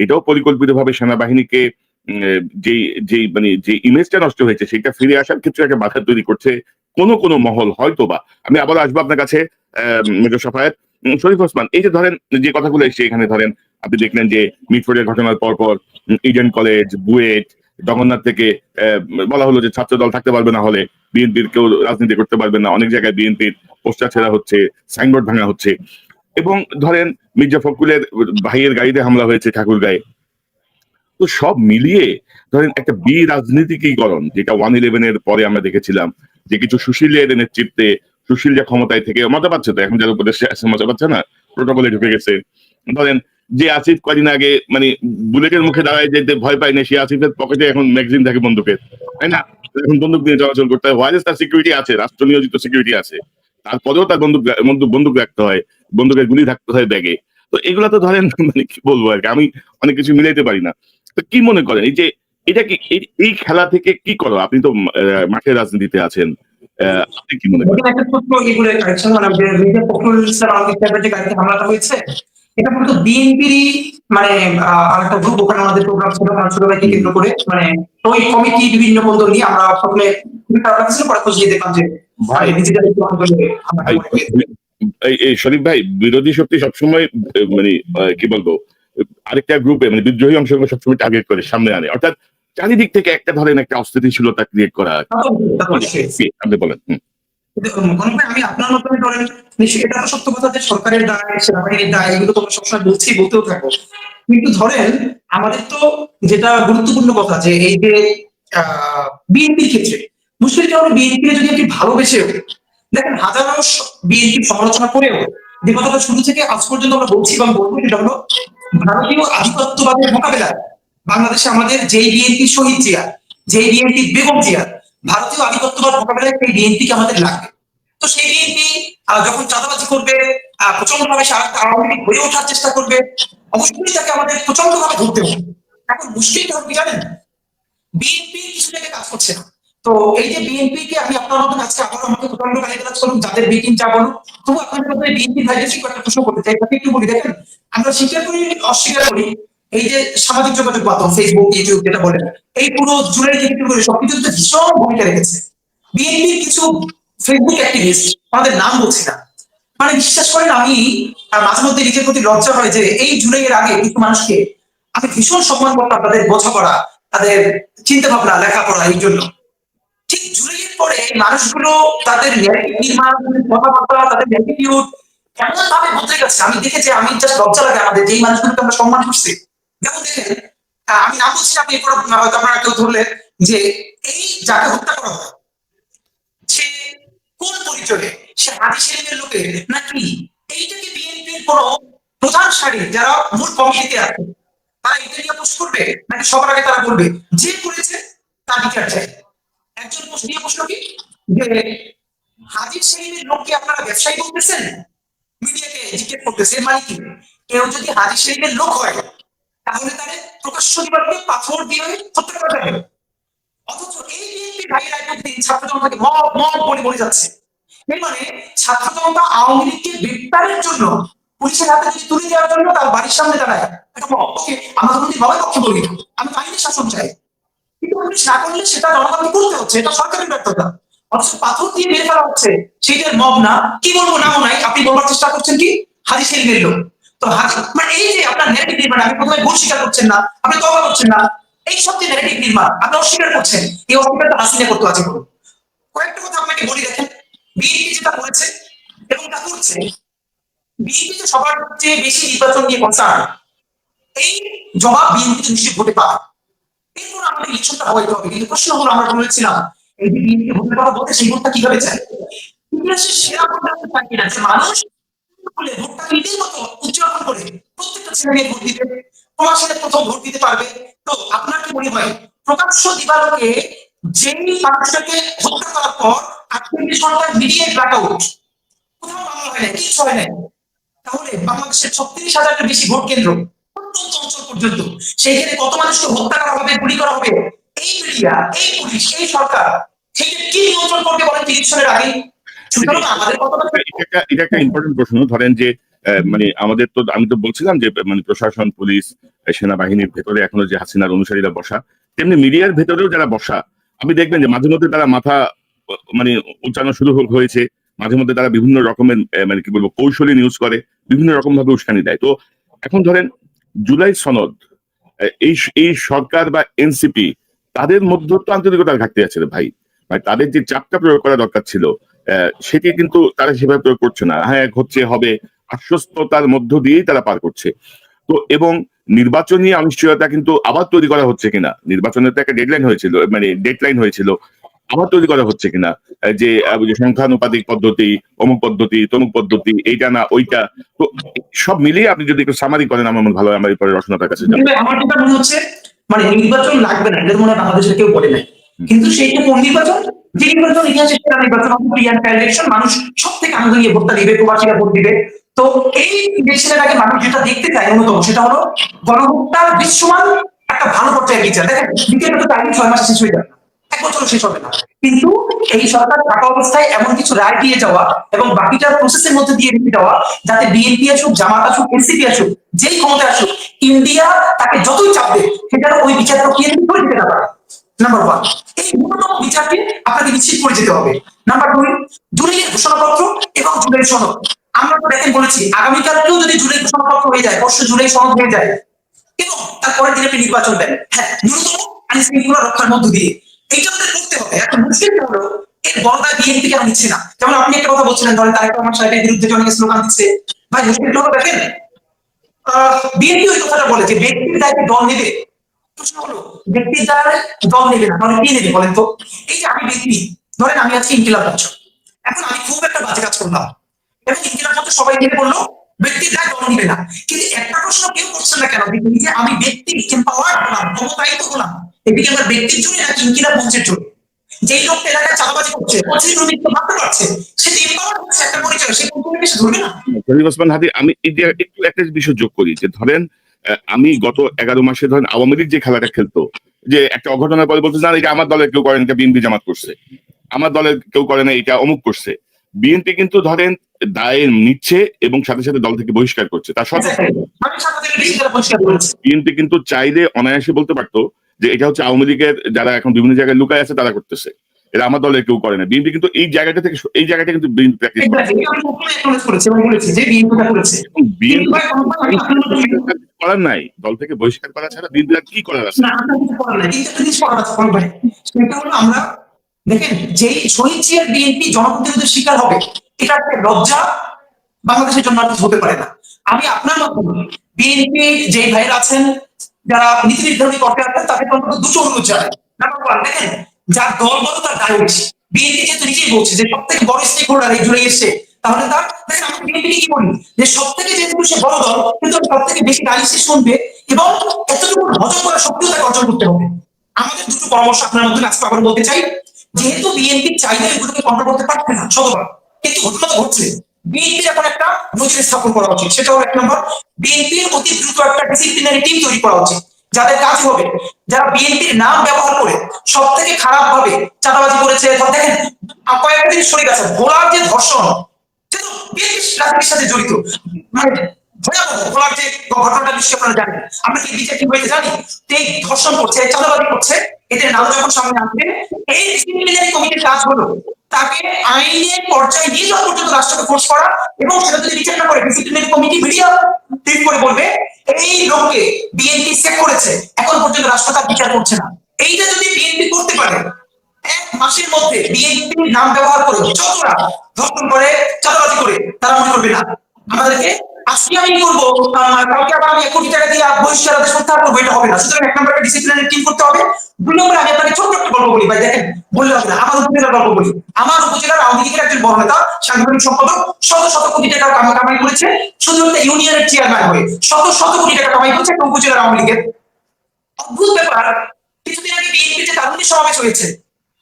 এটাও পরিকল্পিতভাবে সেনাবাহিনীকে যে ইমেজটা নষ্ট হয়েছে সেটা ফিরে আসার ক্ষেত্রে একটা বাধা তৈরি করছে কোন মহল, হয়তোবা। আমি আবার আসবো আপনার কাছে মেজর সাফায়েত। শরীফ ওসমান, এই যে ধরেন যে কথাগুলো এসছে এখানে, ধরেন আপনি দেখলেন যে মিটফোর্ডের ঘটনার পর ইডেন কলেজ, বুয়েট, জগন্নাথ থেকে বলা হলো যে ছাত্র দল থাকতে পারবে না, হলে বিএনপির কেউ রাজনীতি করতে পারবে না, অনেক জায়গায় বিএনপির পোস্টার ছেঁড়া হচ্ছে, সাইনবোর্ড ভাঙা হচ্ছে। এবং ধরেন মির্জা ফখরুলের ভাইয়ের গাড়িতে হামলা হয়েছে ঠাকুরগাঁয়ে। তো সব মিলিয়ে ধরেন একটা রাজনীতিকীকরণ, যেটা 1/11 এর পরে আমরা দেখেছিলাম, যে কিছু সুশীলের নেতৃত্বে, সুশীল যা ক্ষমতায় থেকে মজা পাচ্ছে, তো এখন যারা উপদেশে আছে মজা পাচ্ছে না, প্রোটোকলে ঢুকে গেছে। ধরেন যে আসিফ কদিন আগে মানে বুলেটের মুখে দাঁড়ায় যেতে ভয় পায় না, সে আসিফের পকেটে এখন ম্যাগজিন থাকে বন্দুকের, তাই না? এখন বন্দুক নিয়ে চলাচল করতে হয়, ওয়াইলেস তার সিকিউরিটি আছে, রাষ্ট্র নিয়োজিত সিকিউরিটি আছে, তারপরেও তার বন্দুক রাখতে হয়, বন্দুকের গুলি থাকতে হয় ব্যাগে। তো এগুলা তো ধরেন মানে কি বলবো আর কি, আমি অনেক কিছু মিলাইতে পারি না। তো কি মনে করেন এই যে এটা কি এই খেলা থেকে কি করো? আপনি তো মাঠের রাজনীতিতে আছেন, আপনি কি মনে করেন? একটা ছোট্ট এগুলো কারেকশন, মানে মির্জা ফখরুল স্যার আমাদের ক্যাবিনেটে যে গাড়িতে হামলাটা হয়েছে, এটা কিন্তু বিএনপিরই মানে আরেকটা গ্রুপ, ওখানে আমাদের প্রোগ্রাম ছিল ছোট ভাইকে কেন্দ্র করে, মানে ওই কমিটি বিভিন্ন বন্ধু নিয়ে আমরা সকলে খুবই খারাপ লাগছিল, পরে খোঁজ নিয়ে দেখলাম যে ভাই নিজেদের একটু আন্দোলনে হামলাটা হয়েছে। এই শরীফ ভাই, বিরোধী শক্তি সবসময় মানে কি বলবো, আরেকটা গ্রুপে মানে বিদ্রোহী অংশগুলো সবসময় টার্গেট করে সামনে আনে, অর্থাৎ চারিদিক থেকে একটা ধরেন একটা অস্থিতিশীলতা ক্রিয়েট করা। আপনি বলেন। আমি আপনার মাধ্যমে ধরেন নিশ্চয়ই এটা তো সত্য কথা যে সরকারের দায়, সেনাবাহিনীর দায়, এগুলো তো আমরা সবসময় বলতেও থাকবো। কিন্তু ধরেন আমাদের তো যেটা গুরুত্বপূর্ণ কথা, যে এই যে বিএনপির ক্ষেত্রে মুশকিলটা হলো, বিএনপি যদি আপনি ভালোবেসেও দেখেন, হাজারো বিএনপি সমালোচনা করেও যে কথাটা শুরু থেকে আজ পর্যন্ত আমরা বলছি এবং বলবো, সেটা হলো ভারতীয় আধিপত্যবাদের মোকাবেলায় বাংলাদেশে আমাদের যেই বিএনপি শহীদ জিয়া, যে বিএনপি বেগম জিয়া ভারতীয় আধিপত্যবাদ মোকাবেলায় সেই বিএনপিকে আমাদের লাগবে। তো সেই বিএনপি যখন চাঁদাবাজি করবে, প্রচন্ড ভাবে আওয়ামী লীগ হয়ে ওঠার চেষ্টা করবে, অবশ্যই তাকে আমাদের প্রচন্ড ভাবে ধরতে হবে। এখন মুশকিলটা হচ্ছে কি জানেন, বিএনপি কিছু জায়গায় কাজ করছে না। তো এই যে বিএনপি কে আমি আপনার মতন আজকে আবার আমাকে প্রচন্ড গালিগালাজ করুন, যাদের বিটিং যা বলুন, তবু আপনাদের মধ্যে বিএনপি ভাইরাসিক একটা প্রশ্ন করতে চাই, তাকে একটু বলি। দেখেন, আমরা স্বীকার করি অস্বীকার করি, এই যে সামাজিক যোগাযোগ মাধ্যম ফেসবুক ইউটিউব যেটা বলেন, এই পুরো জুড়ে থেকে শুরু করে সবকিছুতে ভীষণ ভূমিকা রেখেছে। বিএনপির কিছু ফেসবুক অ্যাক্টিভিস্ট, আমাদের নাম বলছি না, মানে বিশ্বাস করেন আমি মাঝে মধ্যে নিজের প্রতি লজ্জা হয় যে এই জুলাইয়ের আগে কিছু মানুষকে আমি ভীষণ সম্মান করতাম, তাদের বোঝাপড়া, তাদের চিন্তা ভাবনা, লেখাপড়া, এই জন্য। ঠিক জুলাইয়ের পরে এই মানুষগুলো তাদের ন্যারেটিভ নির্মাণ, কথাবার্তা, তাদের অ্যাটিটিউড এমন ভাবে বদলে গেছে, আমি দেখেছি, আমি জাস্ট লজ্জা লাগে আমাদের যেই মানুষগুলোকে আমরা সম্মান করছি। যেমন দেখেন, আমি নাম বলছি না, আপনি এরপর হয়তো আপনারা কেউ ধরলেন যে এই যাকে হত্যা করা হয় সে কোন পরিচয়ে, সে হাজি সেলিমের লোকের নাকি এইটাকে বিএনপির কোন প্রধান সারি যারা মূল কমিটিতে আছে তারা এটা নিয়ে পোস্ট করবে, নাকি সবার আগে তারা বলবে যে করেছে তার বিচার চাই। একজন পোস্ট দিয়ে প্রশ্ন কি যে হাজি সেলিমের লোককে আপনারা ব্যবসায়ী বলতেছেন, মিডিয়াকে জিজ্ঞেস করতেছে, মানে কি কেউ যদি হাজি সেলিমের লোক হয় তাহলে তাদের প্রকাশ্য দিবাকে পাথর দিয়ে হত্যা করা যাবে। অথচ এই বিএনপি ভাইয়েরা একদিন ছাত্র জনতাকে মব মব বলে বলে যাচ্ছে। এর মানে ছাত্র জনতা আওয়ামী লীগকে গ্রেপ্তারের জন্য পুলিশের হাতে যদি তুলে দেওয়ার জন্য তার বাড়ির সামনে দাঁড়ায় একটা মব। ওকে, আমরা যদি ভাবে পক্ষ বলি, আমি আইনের শাসন চাই, কিন্তু পুলিশ না করলে সেটা জনগণকে করতে হচ্ছে, এটা সরকারের ব্যর্থতা। অথচ পাথর দিয়ে মেরে ফেলা হচ্ছে, সেইটার মব না, কি বলবো, নামও নাই, আপনি বলবার চেষ্টা করছেন কি হাজি সেলিমের লোক। তো হাজি মানে এই যে আপনার নেগেটিভ নির্মাণ, আপনি প্রথমে ভুল স্বীকার করছেন না, আপনি তওবা করছেন না, এই সব যে নেগেটিভ নির্মাণ আপনি অস্বীকার করছেন, এই অস্বীকারটা হাসিনা করতে আছে। করুন কয়েকটা কথা আপনাকে বলি। দেখেন, বিএনপি যেটা করেছে এবং তা করছে, বিএনপি তো সবার চেয়ে বেশি নির্বাচন নিয়ে কনসার্ন, এই জবাব বিএনপি তো নিশ্চিত ভোটে পাবে। এরপর আমাদের ইলেকশনটা হওয়াইতে হবে। কিন্তু প্রশ্ন হলো, আমরা বলেছিলাম এই যে বিএনপি ভোটের কথা বলতে, সেই ভোটটা কিভাবে চায়? ইতিহাসের সেরা ভোটটা চাই কিনা, যে মানুষ বলে ভোটটা নিজের মতো উদযাপন করে প্রত্যেকটা ছেলে মেয়ে ভোট দিতে, তোমার সাথে প্রথম ভোট দিতে পারবে। তো আপনার কি মনে হয়, প্রকাশ্য দিবালোকে যেই মানুষটাকে হত্যা করার পর 48 ঘন্টার মিডিয়া ব্ল্যাক আউট, কোথাও মামলা হয় না, কিছু হয় না, তাহলে বাংলাদেশের 36,000-এর বেশি ভোট কেন্দ্র অত্যন্ত অঞ্চল পর্যন্ত, সেইখানে কত মানুষকে হত্যা করা হবে, গুলি করা হবে, এই মিডিয়া, এই পুলিশ, এই সরকার সেটা কি নিয়ন্ত্রণ করবে বলেন ইলেকশনের আগে? সুতরাং আমাদের কতটা এটা একটা ইম্পর্টেন্ট প্রশ্ন। ধরেন যে মানে আমাদের তো, আমি তো বলছিলাম যে মানে প্রশাসন, পুলিশ, সেনাবাহিনীর ভেতরে এখনো যে হাসিনার অনুসারীরা বসা, তেমনি মিডিয়ার ভেতরেও যারা বসা, আপনি দেখবেন যে মাঝে মধ্যে তারা মাথা মানে উচ্চারণ শুরু হয়েছে, মাঝে মধ্যে তারা বিভিন্ন রকমের মানে কি বলবো কৌশলী নিউজ করে, বিভিন্ন রকম ভাবে উস্কানি দেয়। তো এখন ধরেন জুলাই সনদ, এই এই সরকার বা এনসিপি, তাদের মধ্যে তো আন্তরিকতার ঘাটতি আছে রে ভাই। মানে তাদের যে চাপটা প্রয়োগ করা দরকার ছিল সেটি কিন্তু তারা সেভাবে প্রয়োগ করছে না। হ্যাঁ, হচ্ছে হবে, আশ্বস্ততার মধ্য দিয়েই তারা পার করছে। তো এবং নির্বাচনী অনিশ্চয়তা কিন্তু আবার তৈরি করা হচ্ছে কিনা, নির্বাচনের তো একটা ডেডলাইন হয়েছিল, মানে ডেডলাইন হয়েছিল, আবার তৈরি করা হচ্ছে কিনা, যে সংখ্যানুপাতিক পদ্ধতি, অমুক পদ্ধতি, তমুক পদ্ধতি, এইটা না ওইটা। তো সব মিলিয়ে আপনি যদি একটু সামারি করেন আমার মনে ভালো হয়, আমার এরপরে রচনাটার কাছে যাবো। আমার যেটা মনে হচ্ছে, মানে নির্বাচন লাগবে না, এটা মনে হয় বাংলাদেশের কেউ বলে নাই। কিন্তু সেইটা কোন নির্বাচন? যে নির্বাচন ইতিহাসের সেরা নির্বাচন, ফ্রি অ্যান্ড ফেয়ার ইলেকশন, মানুষ সব থেকে আনন্দ নিয়ে ভোটটা দিবে, প্রবাসীরা ভোট দিবে। তো এই ইলেকশনের আগে মানুষ যেটা দেখতে চায় অন্যতম, সেটা হলো গণহত্যার দৃশ্যমান একটা ভালো পর্যায়ের বিচার। দেখেন, বিচারটা তো টাইম 6 মাসে শেষ হয়ে যাবে, 1 বছরও শেষ হবে না। কিন্তু এই সরকার থাকা অবস্থায় এমন কিছু রায় দিয়ে যাওয়া এবং বাকিটা প্রসেসের মধ্যে দিয়ে রেখে দেওয়া, যাতে বিএনপি আসুক, জামাত আসুক, এনসিপি আসুক, যেই ক্ষমতায় আসুক, ইন্ডিয়া তাকে যতই চাপ দেয় সেটার ওই বিচার প্রক্রিয়া করে দিতে না পারে। নাম্বার 1, এই ন্যূনতম বিচারকে আপনাকে নিশ্চিত করে যেতে হবে। নাম্বার 2, জুলাইয়ের ঘোষণাপত্র এবং জুলাই সনদ। আমরা তো দেখেন বলেছি, আগামীকালকেও যদি জুলাই ঘোষণাপত্র হয়ে যায়, পরশু জুলাই সনদ হয়ে যায়, এবং তারপরের দিনে আপনি নির্বাচন দেন, হ্যাঁ, ন্যূনতম আইন শৃঙ্খলা রক্ষার মধ্য দিয়ে, এইটা আমাদের করতে হবে। এখন মুশকিলটা হলো এর বড়টা বিএনপি কেন নিচ্ছে না? যেমন আপনি একটা কথা বলছিলেন, ধরেন তারেক রহমান সাহেবের বিরুদ্ধে অনেকে স্লোগান দিচ্ছে। ভাই, মুশকিলটা হলো দেখেন, বিএনপি ওই কথাটা বলে যে ব্যক্তির দায়িত্বে দল নেবে। প্রশ্ন হলো, ব্যক্তির দ্বারা দল নেবে না, তাহলে কি নেবে বলেন তো? এই যে আমি ব্যক্তি, ধরেন আমি আজকে ইনকিলাব মঞ্চ, এখন আমি খুব একটা বাজে কাজ করলাম এবং ইনকিলাব মঞ্চ সবাই মিলে বললো ব্যক্তির দায় দল নিবে না। কিন্তু একটা প্রশ্ন কেউ করছে না কেন, যে আমি ব্যক্তি এম্পাওয়ার্ড হলাম, ক্ষমতায়িত হলাম, এদিকে আমার ব্যক্তির জন্য না কিংকিরা পঞ্চের জন্য। যেই লোকটা এলাকায় চাঁদাবাজি করছে, পঁচিশ দুর্নীতি ভাবতে পারছে, সে তো এম্পাওয়ার হচ্ছে একটা পরিচয়, সে কোম্পানিকে সে ধরবে না। শরীফ ওসমান হাদি, আমি একটু একটা বিষয় যোগ করি যে ধরেন আমি গত 11 মাসে ধরেন আওয়ামী লীগ যে খেলাটা খেলতো, যে একটা অঘটনের পরে বলতে না এটা আমার দলের কেউ করেন, এটা বিএনপি জামাত করছে, আমার দলের কেউ করে না, এটা অমুক করছে। বিএনপি কিন্তু ধরেন দায় নিচ্ছে এবং সাথে সাথে দল থেকে বহিষ্কার করছে। তার সব বিএনপি কিন্তু চাইলে অনায়াসে বলতে পারতো যে এটা হচ্ছে আওয়ামী লীগের যারা এখন বিভিন্ন জায়গায় লুকায় আছে তারা করতেছে, এটা আমার দলের কেউ করে না। বিএনপি কিন্তু এই জায়গাটা কিন্তু বিএনপি প্র্যাকটিস করার নাই, দল থেকে বহিষ্কার করা ছাড়া বিএনপি আর কি করার আছে? আমরা দেখেন, যেই শহীদ জিয়ার বিএনপি জনপ্রতিনিধির শিকার হবে, এটা একটা লজ্জা বাংলাদেশের জন্য আর হতে পারে না। আমি আপনার মাধ্যমে বিএনপি যে ভাইয়েরা আছেন যারা নীতি নির্ধারণী করতে আসেন তাদের অন্তত দুটো অনুরোধ জানাই। নাম্বার ওয়ান, দেখেন যার দল বড় তার দায় বেশি। বিএনপি যেহেতু নিজেই বলছে যে সব থেকে বড় স্টেক হোল্ডার এই জুড়ে এসছে, তাহলে তার দেখেন আমি বিএনপি কি বলি যে সব থেকে যেহেতু সে বড় দল, কিন্তু সব থেকে বেশি দায়ী সে শুনবে এবং এতটুকু হজম করার শক্তিও তাকে অর্জন করতে হবে। আমাদের দুটো পরামর্শ আপনার মধ্যে আজকে আবার বলতে চাই। যেহেতু বিএনপি চাইলে এগুলোকে কন্ট্রোল করতে পারছে না শতবার, কিন্তু ঘটনা তো ঘটছে। বিএনপির এখন একটা নজির স্থাপন করা উচিত, সেটা হলো 1 নম্বর, বিএনপির অতি দ্রুত একটা ডিসিপ্লিনারি টিম তৈরি করা উচিত, যাদের কাজ হবে যারা বিএনপির নাম ব্যবহার করে সব থেকে খারাপ ভাবে চাঁদাবাজি করেছে। দেখেন কয়েকটা দিন সরে গেছে, ভোলার যে ধর্ষণ, যেহেতু বিএনপি রাজনীতির সাথে জড়িত, মানে ভয়াবহ ভোলার যে ঘটনাটা নিশ্চয়ই আপনারা জানেন, আমরা কি বিচার কি হয়েছে জানি, এই ধর্ষণ করছে, চাঁদাবাজি করছে, এদের নাম যখন সামনে আসবে, এই ডিসিপ্লিনারি কমিটির কাজ হলো তাকে আইনের পর্যায়ে নিয়ে যাওয়া পর্যন্ত রাষ্ট্রকে ফোর্স করা, এবং সেটা যদি বিচার না করে ডিসিপ্লিনারি কমিটি মিডিয়া ঠিক করে বলবে এই লোককে বিএনপি চেক করেছে, এখন পর্যন্ত রাষ্ট্র তার বিচার করছে না। এইটা যদি বিএনপি করতে পারে, 1 মাসের মধ্যে বিএনপির নাম ব্যবহার করে যতটা ধর্ষণ করে চাঁদাবাজি করে তারা মনে করবে না আমাদেরকে আজকে আমি করবো, কালকে আবার আমি 1 কোটি টাকা দিয়ে বহিষ্কার আদেশ প্রত্যাহার করবো, এটা হবে না। সুতরাং 1 নম্বরে ডিসিপ্লিনারি টিম করতে হবে। 2 নম্বরে আমি আপনাকে ছোট্ট একটা গল্প বলি ভাই, দেখেন বললে হবে না, আমার উপজেলার গল্প বলি। আমার উপজেলার আওয়ামী লীগের একজন বড় নেতা, সাংগঠনিক সম্পাদক, শত শত কোটি টাকা কামাই করেছে, শুধু একটা ইউনিয়নের চেয়ারম্যান হয়ে শত শত কোটি টাকা কামাই করেছে একটা উপজেলার আওয়ামী লীগের। অদ্ভুত ব্যাপার, কিছুদিন আগে বিএনপি যে তারুণ্য সমাবেশ হয়েছে,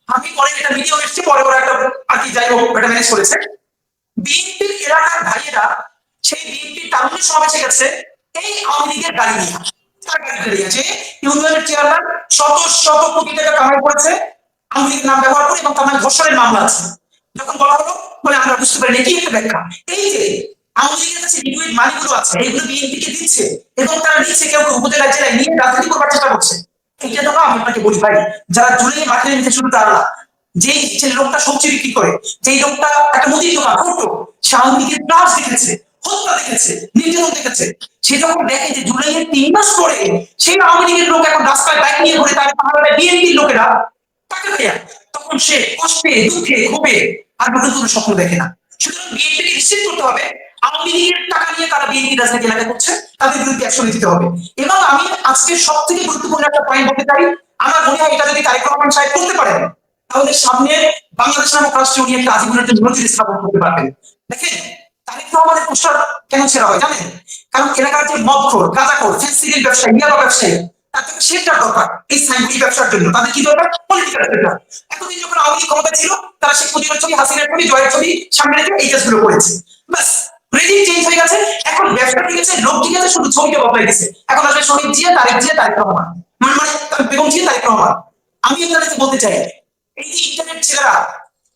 আমি পরে এটা ভিডিও এসেছে, পরে ওরা একটা আর কি যাই হোক এটা ম্যানেজ করেছে। বিএনপির এলাকার ভাইয়েরা সেই বিএনপির তারুণ্য সমাবেশে গেছে এই আওয়ামী লীগের গাড়ি নিয়ে। তার গাড়ি আছে, ইউনিয়নের চেয়ারম্যান শত শত কোটি টাকা কামাই করেছে আওয়ামী লীগের নাম ব্যবহার করে, এবং তার নামে ধর্ষণের মামলা আছে। যখন বলা হলো বলে আমরা বুঝতে পারি কি একটা ব্যাখ্যা, এই যে আওয়ামী লীগের কাছে লিকুইড মানিগুলো আছে এইগুলো বিএনপি কে দিচ্ছে, এবং তারা নিচ্ছে কেউ উপজেলায় জেলায় নিয়ে রাজনীতি করবার চেষ্টা করছে। এইটা তো আমি আপনাকে বলি ভাই, যারা জুড়ে মাঠে নিতে শুরু তারা না, যেই ছেলে লোকটা সবজি বিক্রি করে, যেই লোকটা একটা মুদির দোকান করতো, সে আওয়ামী লীগের ক্লাস দেখেছে, হত্যা দেখেছে, নির্যাতন দেখেছে, সে যখন দেখে যে জুলাইয়ের 3 মাস পরে সেই আওয়ামী লীগের লোক এখন রাস্তায় বাইক নিয়ে ঘুরে, তার পাহাড়ে বিএনপির লোকেরা তাকে দেয়া, তখন সে কষ্টে দুঃখে ক্ষোভে আর নতুন কোনো স্বপ্ন দেখে না। সুতরাং বিএনপিকে নিশ্চিত করতে হবে আওয়ামী লীগের টাকা নিয়ে তারা বিএনপি রাজনীতি এলাকা করছে, তাদের বিরুদ্ধে অ্যাকশন নিতে হবে। এবং আমি আজকে সব থেকে গুরুত্বপূর্ণ একটা পয়েন্ট বলতে চাই, আমার মনে হয় এটা যদি তারেক রহমান সাহেব করতে পারেন, তাহলে সামনে বাংলাদেশ নামক রাষ্ট্রে উনি একটা আজীবনের জন্য নজির স্থাপন করতে পারবেন। দেখেন তারেক রহমানের পোস্টার কেন ছেড়া হয় জানেন? কারণ এলাকার যে মদখোর, গাঁজাখোর, ফেন্সিডিল ব্যবসায়ী, ইয়াবা ব্যবসায়ী, তাদের শেল্টার দরকার এই সাইন্টিফিক ব্যবসার জন্য। তাদের কি দরকার? Political shelter. এতদিন যখন আওয়ামী লীগ ক্ষমতা ছিল, তারা শেখ মুজিবের ছবি, হাসিনার ছবি, জয়ের ছবি সামনে রেখে এই কাজগুলো করেছে। বাস রেজিম চেঞ্জ হয়ে গেছে, এখন ব্যবসা ঠিক আছে, লোক ঠিক আছে, শুধু ছবিটা বদলাই গেছে। এখন আসলে শহীদ জিয়া, তারেক রহমান, মানে বেগম জিয়া, তারেক রহমান। আমি আপনাদেরকে বলতে চাই, এই যে ইন্টারনেট ছেলেরা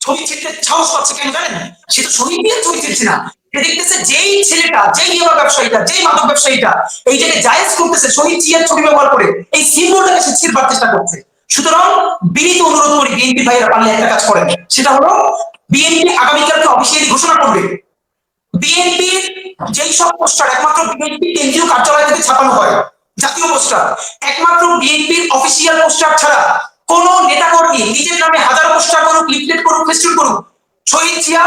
ছবি ছিটতে সাহস পাচ্ছে কেন জানেন? সে তো শহীদ জিয়ার ছবি ছিটছে না, সে দেখতেছে যেই ছেলেটা, যেই ইয়াবা ব্যবসায়ীটা, যেই মাদক ব্যবসায়ীটা এইটাকে জায়েজ করতেছে শহীদ জিয়ার ছবি ব্যবহার করে, এই সিম্বলটাকে সে ছিড়বার চেষ্টা করছে। সুতরাং বিনীত অনুরোধ করি বিএনপি ভাইরা পারলে একটা কাজ করেন, সেটা হলো বিএনপি আগামীকালকে অফিসিয়ালি ঘোষণা করবে বিএনপির যেই সব পোস্টার একমাত্র বিএনপি কেন্দ্রীয় কার্যালয় থেকে ছাপানো হয়, জাতীয় পোস্টার, একমাত্র বিএনপির অফিসিয়াল পোস্টার ছাড়া কোন নেতাকর্মী নিজের নামে হাজার পোস্টার করুক, লিফলেট করুক, ফেস্টুন করুক, শহীদ জিয়া,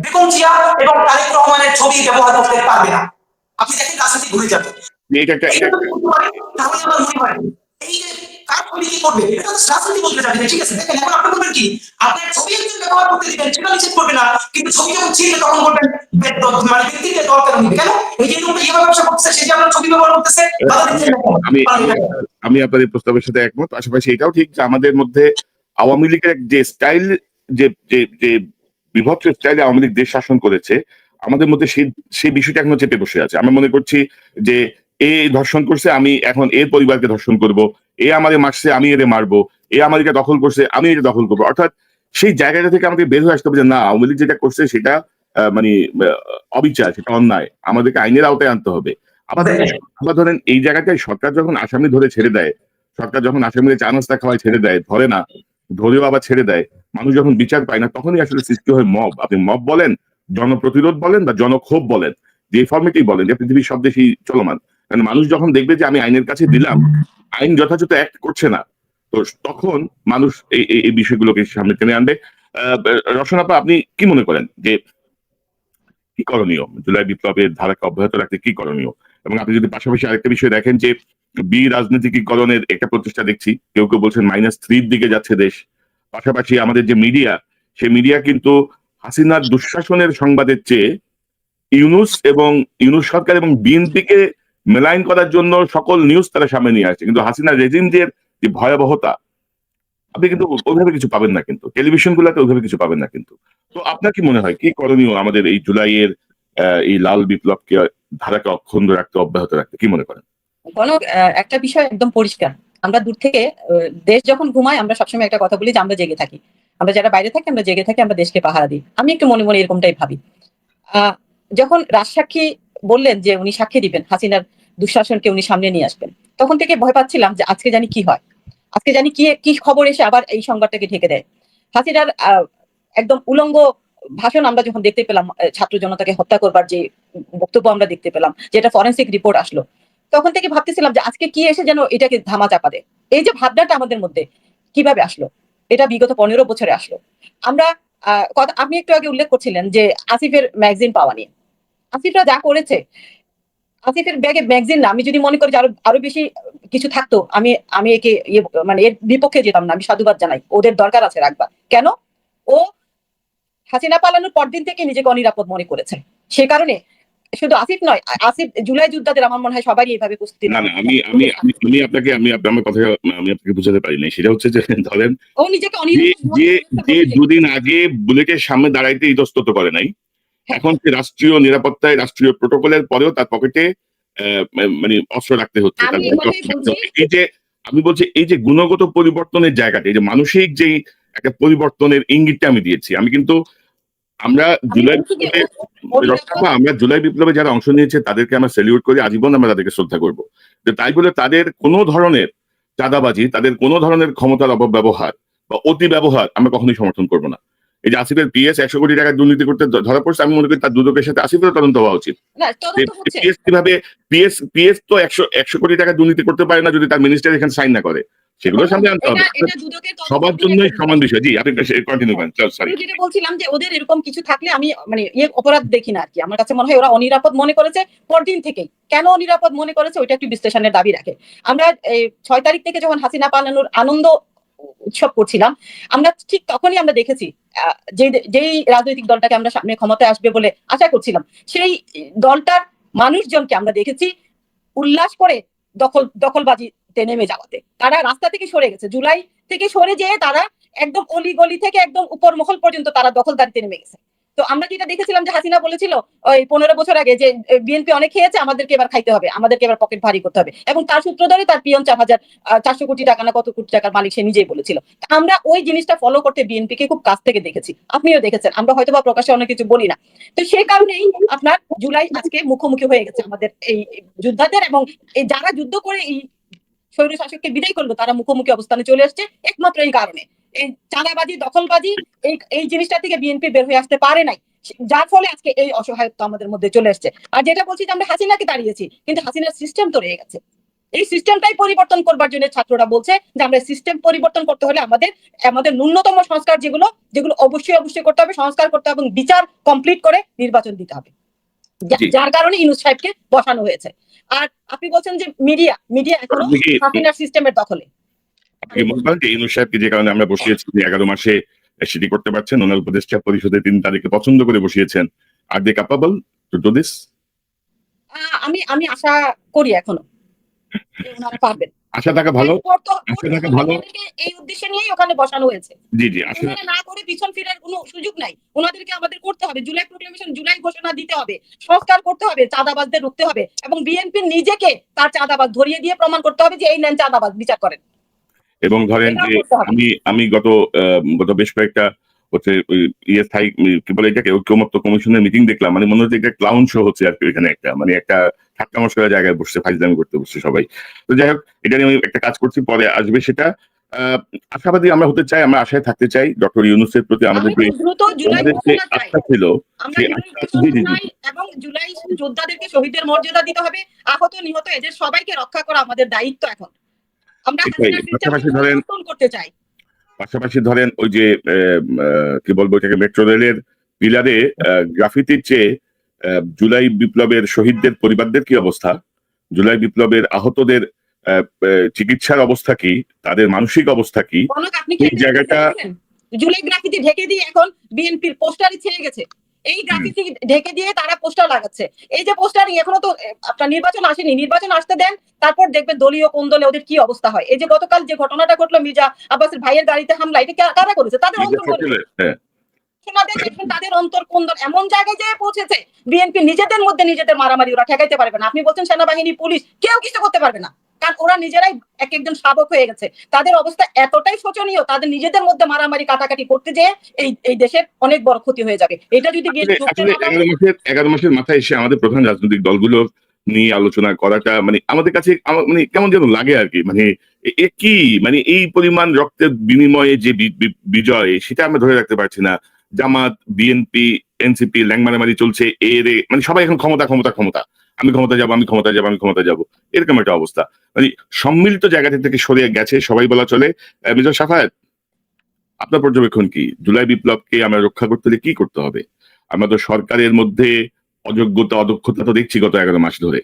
বেগম জিয়া এবং তারেক রহমানের ছবি ব্যবহার করতে পারবে না। আপনি দেখেন রাজনীতি ঘুরে যাবে। এটা তাহলে আমার মনে হয় এই যে কার ছবি কি করবে, এটা তো রাজনীতি বলতে যাবে না, ঠিক আছে? দেখেন এখন আপনি বলবেন কি, আপনার ছবি একজন ব্যবহার করতে দিবেন, সেটা নিষেধ করবে না, কিন্তু ছবি যখন ছিঁড়বে তখন বলবেন মানে ব্যক্তিকে দল কেন নিবে, কেন? এই যে লোকটা এইভাবে ব্যবসা করতেছে, সে যে আপনার ছবি ব্যবহার করতেছে, বাধা দিচ্ছেন না কেন? আমি আমি আপনার এই প্রস্তাবের সাথে একমত। পাশাপাশি এটাও ঠিক যে আমাদের মধ্যে আওয়ামী লীগের যে স্টাইল, যে যে যে বিভৎস স্টাইলে আওয়ামী লীগ দেশ শাসন করেছে, আমাদের মধ্যে সেই বিষয়টা এখনো চেপে বসে আছে। আমরা মনে করছি যে এ ধর্ষণ করছে, আমি এখন এর পরিবারকে ধর্ষণ করব, এ আমারে মারছে, আমি এরে মারবো, এ আমাদেরকে দখল করছে, আমি এটা দখল করবো। অর্থাৎ সেই জায়গাটা থেকে আমাদের বের হয়ে আসতে হবে যে না, আওয়ামী লীগ যেটা করছে সেটা মানে অবিচার, সেটা অন্যায়, আমাদেরকে আইনের আওতায় আনতে হবে। আবার ধরেন এই জায়গাটায় সরকার যখন আসামি ধরে ছেড়ে দেয়, সরকার যখন আসামিদের চা নাস্তা খাওয়ায় ছেড়ে দেয়, ধরে না, ধরেও আবার ছেড়ে দেয়, মানুষ যখন বিচার পায় না, তখনই আসলে সৃষ্টি হয় মব। আপনি মব বলেন, জনপ্রতিরোধ বলেন বা জনক্ষোভ বলেন, যে ফর্মেটেই বলেন, যে পৃথিবীর সব দেশেই চলমান। কারণ মানুষ যখন দেখবে যে আমি আইনের কাছে দিলাম, আইন যথাযথ অ্যাক্ট করছে না, তো তখন মানুষ এই বিষয়গুলোকে সামনে টেনে আনবে। রসনাপা, আপনি কি মনে করেন যে কি করণীয়, জুলাই বিপ্লবের ধারাকে অব্যাহত রাখতে কি করণীয়? এবং আপনি যদি পাশাপাশি আরেকটা বিষয় দেখেন যে রাজনীতিকরণের একটা প্রচেষ্টা দেখছি, কেউ কেউ বলছেন -3 দিকে যাচ্ছে দেশ। পাশাপাশি আমাদের যে মিডিয়া, সেই মিডিয়া কিন্তু হাসিনার দুঃশাসনের সংবাদের চেয়ে ইউনূস সরকার এবং বিএনপিকে মেলাইন করার জন্য সকল নিউজ তারা সামনে নিয়ে আসছে। কিন্তু হাসিনা রেজিমের যে ভয়াবহতা, আপনি কিন্তু ওইভাবে কিছু পাবেন না, কিন্তু টেলিভিশন গুলাতে ওইভাবে কিছু পাবেন না। কিন্তু তো আপনার কি মনে হয় কি করণীয় আমাদের এই জুলাইয়ের এই লাল বিপ্লবকে ধারাকে অক্ষুণ্ণ রাখতে, অব্যাহত রাখতে, কি মনে করেন? কনক, একটা বিষয় একদম পরিষ্কার, আমরা দূর থেকে দেশ যখন ঘুমায় আমরা সবসময় একটা কথা বলি যে আমরা জেগে থাকি, আমরা যারা বাইরে থাকি আমরা জেগে থাকি, আমরা দেশকে পাহারা দিই। আমি একটু মনে মনে এরকমটাই ভাবি। যখন রাজসাক্ষী বললেন যে উনি সাক্ষী দিবেন, হাসিনার দুঃশাসনকে উনি সামনে নিয়ে আসবেন, তখন থেকে ভয় পাচ্ছিলাম যে আজকে জানি কি হয়, আজকে জানি কি খবর এসে আবার এই সংবাদটাকে ঢেকে দেয়। হাসিনার একদম উলঙ্গ ভাষণ আমরা যখন দেখতে পেলাম, ছাত্র জনতাকে হত্যা করবার যে বক্তব্য আমরা দেখতে পেলাম, যেটা ফরেন্সিক রিপোর্ট আসলো, তখন থেকে ভাবতেছিলাম যে আজকে কি এসে যেন এটাকে ধামা চাপা দেয়। এই যে ভাবনাটা আমাদের মধ্যে কিভাবে আসলো, এটা বিগত 15 বছরে আসলো। আমরা আপনি একটু আগে উল্লেখ করছিলেন যে আসিফের ম্যাগাজিন পাওয়া নিয়ে, আসিফরা যা করেছে, আসিফের ব্যাগে ম্যাগাজিন না, আমি যদি মনে করি যে আরো বেশি কিছু থাকতো, আমি একে মানে এর বিপক্ষে যেতাম না। আমি সাধুবাদ জানাই, ওদের দরকার আছে রাখবা। কেন? ও হাসিনা পালানোর পরদিন থেকে নিজেকে অনিরাপদ মনে করেছে, সে কারণে শুধু আসিফ নয়, আসিফ জুলাই যোদ্ধাদের আমার মনে হয় সবাই এইভাবে প্রস্তুতি না, না, আমি আপনাকে আমার কথা আমি আপনাকে বুঝাতে পারি নাই। সেটা হচ্ছে যে ধরেন ও নিজেকে যে দুদিন আগে বুলেটের সামনে দাঁড়াইতে ইতস্তত করে নাই, এখন সে রাষ্ট্রীয় নিরাপত্তায়, রাষ্ট্রীয় প্রোটোকলের পরেও তার পকেটে মানে অস্ত্র রাখতে হচ্ছে। এই যে আমি বলছি, এই যে গুণগত পরিবর্তনের জায়গাটা, এই যে মানসিক যেই একটা পরিবর্তনের ইঙ্গিতটা আমি দিয়েছি, আমি কিন্তু আমরা জুলাই বিপ্লবে যারা অংশ নিয়েছে তাদেরকে আমরা স্যালিউট করি, আজীবন আমরা তাদেরকে শ্রদ্ধা করব। তাই বলে তাদের কোনো ধরনের চাঁদাবাজি, তাদের কোনো ধরনের ক্ষমতার অপব্যবহার বা অতি ব্যবহার আমরা কখনোই সমর্থন করবো না। এই যে আসিফের পিএস 100 কোটি টাকা দুর্নীতি করতে ধরা পড়ছে, আমি মনে করি তার দুদকের সাথে আসিফের তদন্ত হওয়া উচিত। কিভাবে পিএস তো 100 কোটি টাকা দুর্নীতি করতে পারে না যদি তার মিনিস্টার এখানে সাইন না করে, সেগুলো সামনে আনতে হবে। সবার জন্যই সমান বিষয়। জি, আপনি কন্টিনিউ করেন। সরি, যেটা বলছিলাম যে ওদের এরকম কিছু থাকলে আমি মানে অপরাধ দেখি না আর কি। আমার কাছে মনে হয় ওরা অনিরাপদ মনে করেছে পরদিন থেকেই। কেন অনিরাপদ মনে করেছে ওইটা একটু বিশ্লেষণের দাবি রাখে। আমরা 6 তারিখ থেকে যখন হাসিনা পালানোর আনন্দ উৎসব করছিলাম, আমরা ঠিক তখনই আমরা দেখেছি যেই রাজনৈতিক দলটাকে আমরা সামনে ক্ষমতায় আসবে বলে আশা করছিলাম, সেই দলটার মানুষজনকে আমরা দেখেছি উল্লাস করে দখলবাজিতে নেমে যাওয়াতে। তারা রাস্তা থেকে সরে গেছে, জুলাই থেকে সরে যেয়ে তারা একদম অলি গলি থেকে একদম উপর মহল পর্যন্ত তারা দখলদারিতে নেমে গেছে। তো আমরা যেটা দেখেছিলাম যে হাসিনা বলেছিল ওই 15 বছর আগে যে বিএনপি অনেক খেয়েছে, আমাদেরকে এবার খাইতে হবে, আমাদেরকে এবার পকেট ভারী করতে হবে, এবং তার সূত্র ধরে তার পিয়ন 400 কোটি টাকা না কত কোটি টাকার মালিক সে নিজেই বলেছিল। আমরা ওই জিনিসটা ফলো করতে বিএনপি কে খুব কাছ থেকে দেখেছি, আপনিও দেখেছেন, আমরা হয়তো বা প্রকাশ্যে অনেক কিছু বলি না। তো সেই কারণেই আপনার জুলাই আজকে মুখোমুখি হয়ে গেছে আমাদের এই যোদ্ধাদের, এবং এই যারা যুদ্ধ করে এই স্বৈর শাসককে বিদায় করলো তারা মুখোমুখি অবস্থানে চলে আসছে একমাত্র এই কারণে। এই চাঁদাবাজি, দখলবাজি, এই জিনিসটা থেকে বিএনপি বের হয়ে আসতে পারে নাই, যার ফলে আজকে এই অসহায়ত্ব আমাদের মধ্যে চলে আসছে। আর যেটা বলছি যে আমরা হাসিনাকে দাঁড়িয়েছি, কিন্তু হাসিনার সিস্টেম তো রয়ে গেছে। এই সিস্টেমটাই পরিবর্তন করবার জন্য ছাত্ররা বলছে যে আমরা সিস্টেম পরিবর্তন করতে হলে আমাদের ন্যূনতম সংস্কার যেগুলো অবশ্যই করতে হবে, সংস্কার করতে হবে এবং বিচার কমপ্লিট করে নির্বাচন দিতে হবে, যার কারণে ইউনূস সাহেবকে বসানো হয়েছে। আর আপনি বলছেন যে মিডিয়া এখনো হাসিনার সিস্টেমের দখলে। আপনি কি মনে করেন যে ইউনূস সাহেবকে যে কারণে আমরা বসিয়েছি 11 মাসে সেটি করতে পারছেন, ওনার উপদেষ্টা পরিষদে তিনি তাদেরকে পছন্দ করে বসিয়েছেন, আর দে ক্যাপাবল টু ডু দিস? আমি আশা করি এখনো যে ওনারা পারবেন। আশা থাকা ভালো, আশা থাকা ভালো। ওনাদেরকে এই উদ্দেশ্যে নিয়েই ওখানে বসানো হয়েছে। জি জি, আশা ওনারা না করে পিছন ফিরার কোনো সুযোগ নাই। ওনাদেরকে আমাদের করতে হবে, জুলাই প্রোক্লেমেশন, জুলাই ঘোষণা দিতে হবে, সংস্কার করতে হবে, চাঁদাবাজদের রুখতে হবে, এবং বিএনপি নিজেকে তার চাঁদাবাজ ধরিয়ে দিয়ে প্রমাণ করতে হবে যে এই নেন চাঁদাবাজ, বিচার করেন। এবং ধরেন এটাও যে করতে হবে। আমি গত বেশ কয়েকটা হচ্ছে স্থায়ী কি বলে এটাকে, ঐক্যমত্য কমিশনের মিটিং দেখলাম, মানে মনে হচ্ছে একটা ক্লাউন শো হচ্ছে আর কি, এখানে একটা মানে একটা ঠাট্টা মশকরা জায়গায় বসছে, ফাইজলামি করতে বসছে সবাই। তো যাই হোক, এটা নিয়ে আমি একটা কাজ করছি, পরে আসবে সেটা। আশাবাদী আমরা হতে চাই, আমরা আশায় থাকতে চাই। ডক্টর ইউনূসের প্রতি আমাদের আমি খুব দ্রুত জুলাই আমাদের যে ঘোষণা চাই। আস্থা ছিল, আমরা সেই জুলাই আস্থা, ঘোষণা জি জি জি, চাই, এবং জুলাই যোদ্ধাদেরকে শহীদের মর্যাদা দিতে হবে। আহত নিহত এদের সবাইকে রক্ষা করা আমাদের দায়িত্ব এখন। আমরা এটাই। হাসিনার পাশাপাশি সিস্টেমকে ধরেন পরিবর্তন করতে চাই। ওই যে কি বলবো এটাকে, মেট্রো রেলের পিলারে গ্রাফিতির চেয়ে জুলাই বিপ্লবের শহীদদের পরিবারদের কি অবস্থা, জুলাই বিপ্লবের আহতদের চিকিৎসার অবস্থা কি, তাদের মানসিক অবস্থা কি, কনক, আপনি কি এই জায়গাটা জুলাই গ্রাফিতি ঢেকে দিয়ে এখন বিএনপির পোস্টারই ছেয়ে গেছে। এই গ্রাফিতি ঢেকে দিয়ে তারা পোস্টার লাগাচ্ছে। এই যে পোস্টারিং, এখনো তো আপনার নির্বাচন আসেনি, নির্বাচন আসতে দেন, তারপর দেখবেন দলীয় কোন দলে ওদের কি অবস্থা হয়। এই যে গতকাল যে ঘটনাটা ঘটলো, মির্জা আব্বাসের ভাইয়ের গাড়িতে হামলা, এটা কারা করেছে? তাদের অন্তর করেছে। হ্যাঁ, শোনাতে দেখবেন তাদের অন্তর কোন দল এমন জায়গায় যেয়ে পৌঁছেছে, বিএনপি নিজেদের মধ্যে নিজেদের মারামারি ওরা ঠেকাইতে পারবে না। আপনি বলছেন সেনাবাহিনী, পুলিশ, কেউ কিছু করতে পারবে না, কারণ ওরা নিজেরাই একজন শাবক হয়ে গেছে। তাদের অবস্থা এতটাই শোচনীয়, তাদের নিজেদের মধ্যে মারামারি কাটাকাটি করতে যেয়ে এই দেশের অনেক বড় ক্ষতি হয়ে যাবে। এটা যদি আসলে 11 মাসের মাথায় এসে আমাদের প্রধান রাজনৈতিক দলগুলো নিয়ে আলোচনা করাটা মানে আমাদের কাছে মানে কেমন যেন লাগে আর কি, মানে কি মানে এই পরিমাণ রক্তের বিনিময়ে যে বিজয়, সেটা আমরা ধরে রাখতে পারছি না। জামাত, বিএনপি, এনসিপি ল্যাংমারামারি চলছে, মানে সবাই এখন ক্ষমতা ক্ষমতা ক্ষমতা, আমি ক্ষমতা যাবো, আমি ক্ষমতা যাবো, আমি ক্ষমতা যাবো, এরকম একটা অবস্থা। মানে সম্মিলিত জায়গা থেকে সরে গেছে সবাই বলা চলে। মির্জা সাফায়েত, আপনার পর্যবেক্ষণ কি? জুলাই বিপ্লবকে আমরা রক্ষা করতে হলে কি করতে হবে? আমরা তো সরকারের মধ্যে অযোগ্যতা, অদক্ষতা তো দেখছি গত 11 মাস ধরে।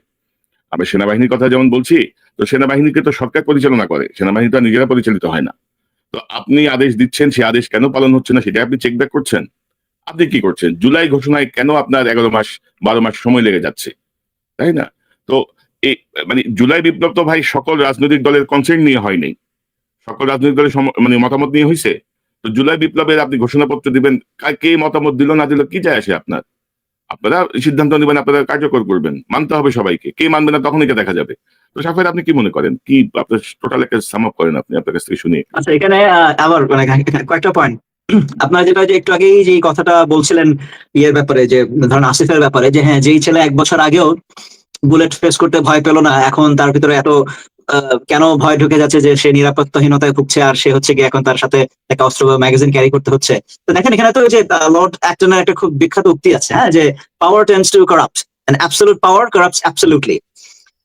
আমরা সেনাবাহিনীর কথা যেমন বলছি, তো সেনাবাহিনীকে তো সরকার পরিচালনা করে, সেনাবাহিনী তো আর নিজেরা পরিচালিত হয় না। তো আপনি আদেশ দিচ্ছেন, সেই আদেশ কেন পালন হচ্ছে না সেটা আপনি চেক ব্যাক করছেন? আপনি কি করছেন? জুলাই ঘোষণায় কেন আপনার 11 মাস 12 মাস সময় লেগে যাচ্ছে, তাই না? তো এই মানে জুলাই বিপ্লব তো ভাই সকল রাজনৈতিক দলের কনসেন্ট নিয়ে হয়নি, সকল রাজনৈতিক দলের মানে মতামত নিয়ে হয়েছে। তো জুলাই বিপ্লবের আপনি ঘোষণাপত্র দিবেন, কে মতামত দিল না দিল কি যায় আসে আপনার? আপনারা সিদ্ধান্ত নেবেন, আপনারা কার্যকর করবেন, মানতে হবে সবাইকে। কে মানবে না তখন এটা দেখা যাবে। তো সাফায়েত, আপনি কি মনে করেন, কি আপনার টোটাল একটা সাম আপ করেন আপনি আপনার কাছ থেকে শুনি। আচ্ছা, এখানে আবার মানে কয়েকটা পয়েন্ট। আপনারা যেটা যে একটু আগেই যে কথাটা বলছিলেন ইয়ের ব্যাপারে, যে ধরেন আসিফের ব্যাপারে, যে হ্যাঁ, যেই ছেলে 1 বছর আগেও বুলেট ফেস করতে ভয় পেল না, এখন তার ভিতরে এত কেন ভয় ঢুকে যাচ্ছে যে সে নিরাপত্তাহীনতায় ভুগছে, আর সে হচ্ছে কি এখন তার সাথে একটা অস্ত্র বা ম্যাগাজিন ক্যারি করতে হচ্ছে। তো দেখেন, এখানে তো যে লর্ড অ্যাক্টনের একটা খুব বিখ্যাত উক্তি আছে, হ্যাঁ, যে power tends to corrupt and absolute power corrupts absolutely.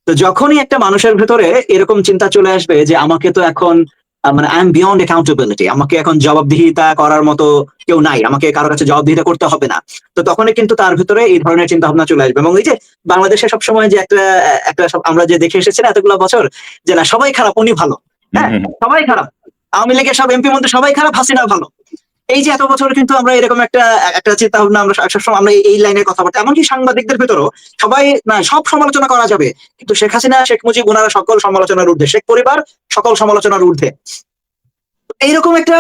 তো যখনই একটা মানুষের ভেতরে এরকম চিন্তা চলে আসবে যে আমাকে তো এখন মানে আই এম বিয়ন্ড অ্যাকাউন্টেবিলিটি, আমাকে এখন জবাবদিহিতা করার মতো কেউ নাই, আমাকে কারোর কাছে জবাবদিহিতা করতে হবে না, তো তখনই কিন্তু তার ভিতরে এই ধরনের চিন্তা ভাবনা চলে আসবে। এবং এই যে বাংলাদেশে সবসময় যে একটা আমরা যে দেখে এসেছি না এতগুলো বছর, যে না সবাই খারাপ উনি ভালো, হ্যাঁ সবাই খারাপ, আওয়ামী লীগের সব এমপি মন্ত্রী সবাই খারাপ, হাসিনা ভালো। এই যে এত বছর কিন্তু আমরা এরকম একটা চিন্তা ভাবনা, আমরা সবসময় আমরা এই লাইনের কথাবার্তা, এমনকি সাংবাদিকদের ভিতরেও সবাই না সব সমালোচনা করা যাবে, কিন্তু শেখ হাসিনা, শেখ মুজিব ওনারা সকল সমালোচনার ঊর্ধ্বে, শেখ পরিবার সকল সমালোচনার ঊর্ধ্বে। এইরকম একটা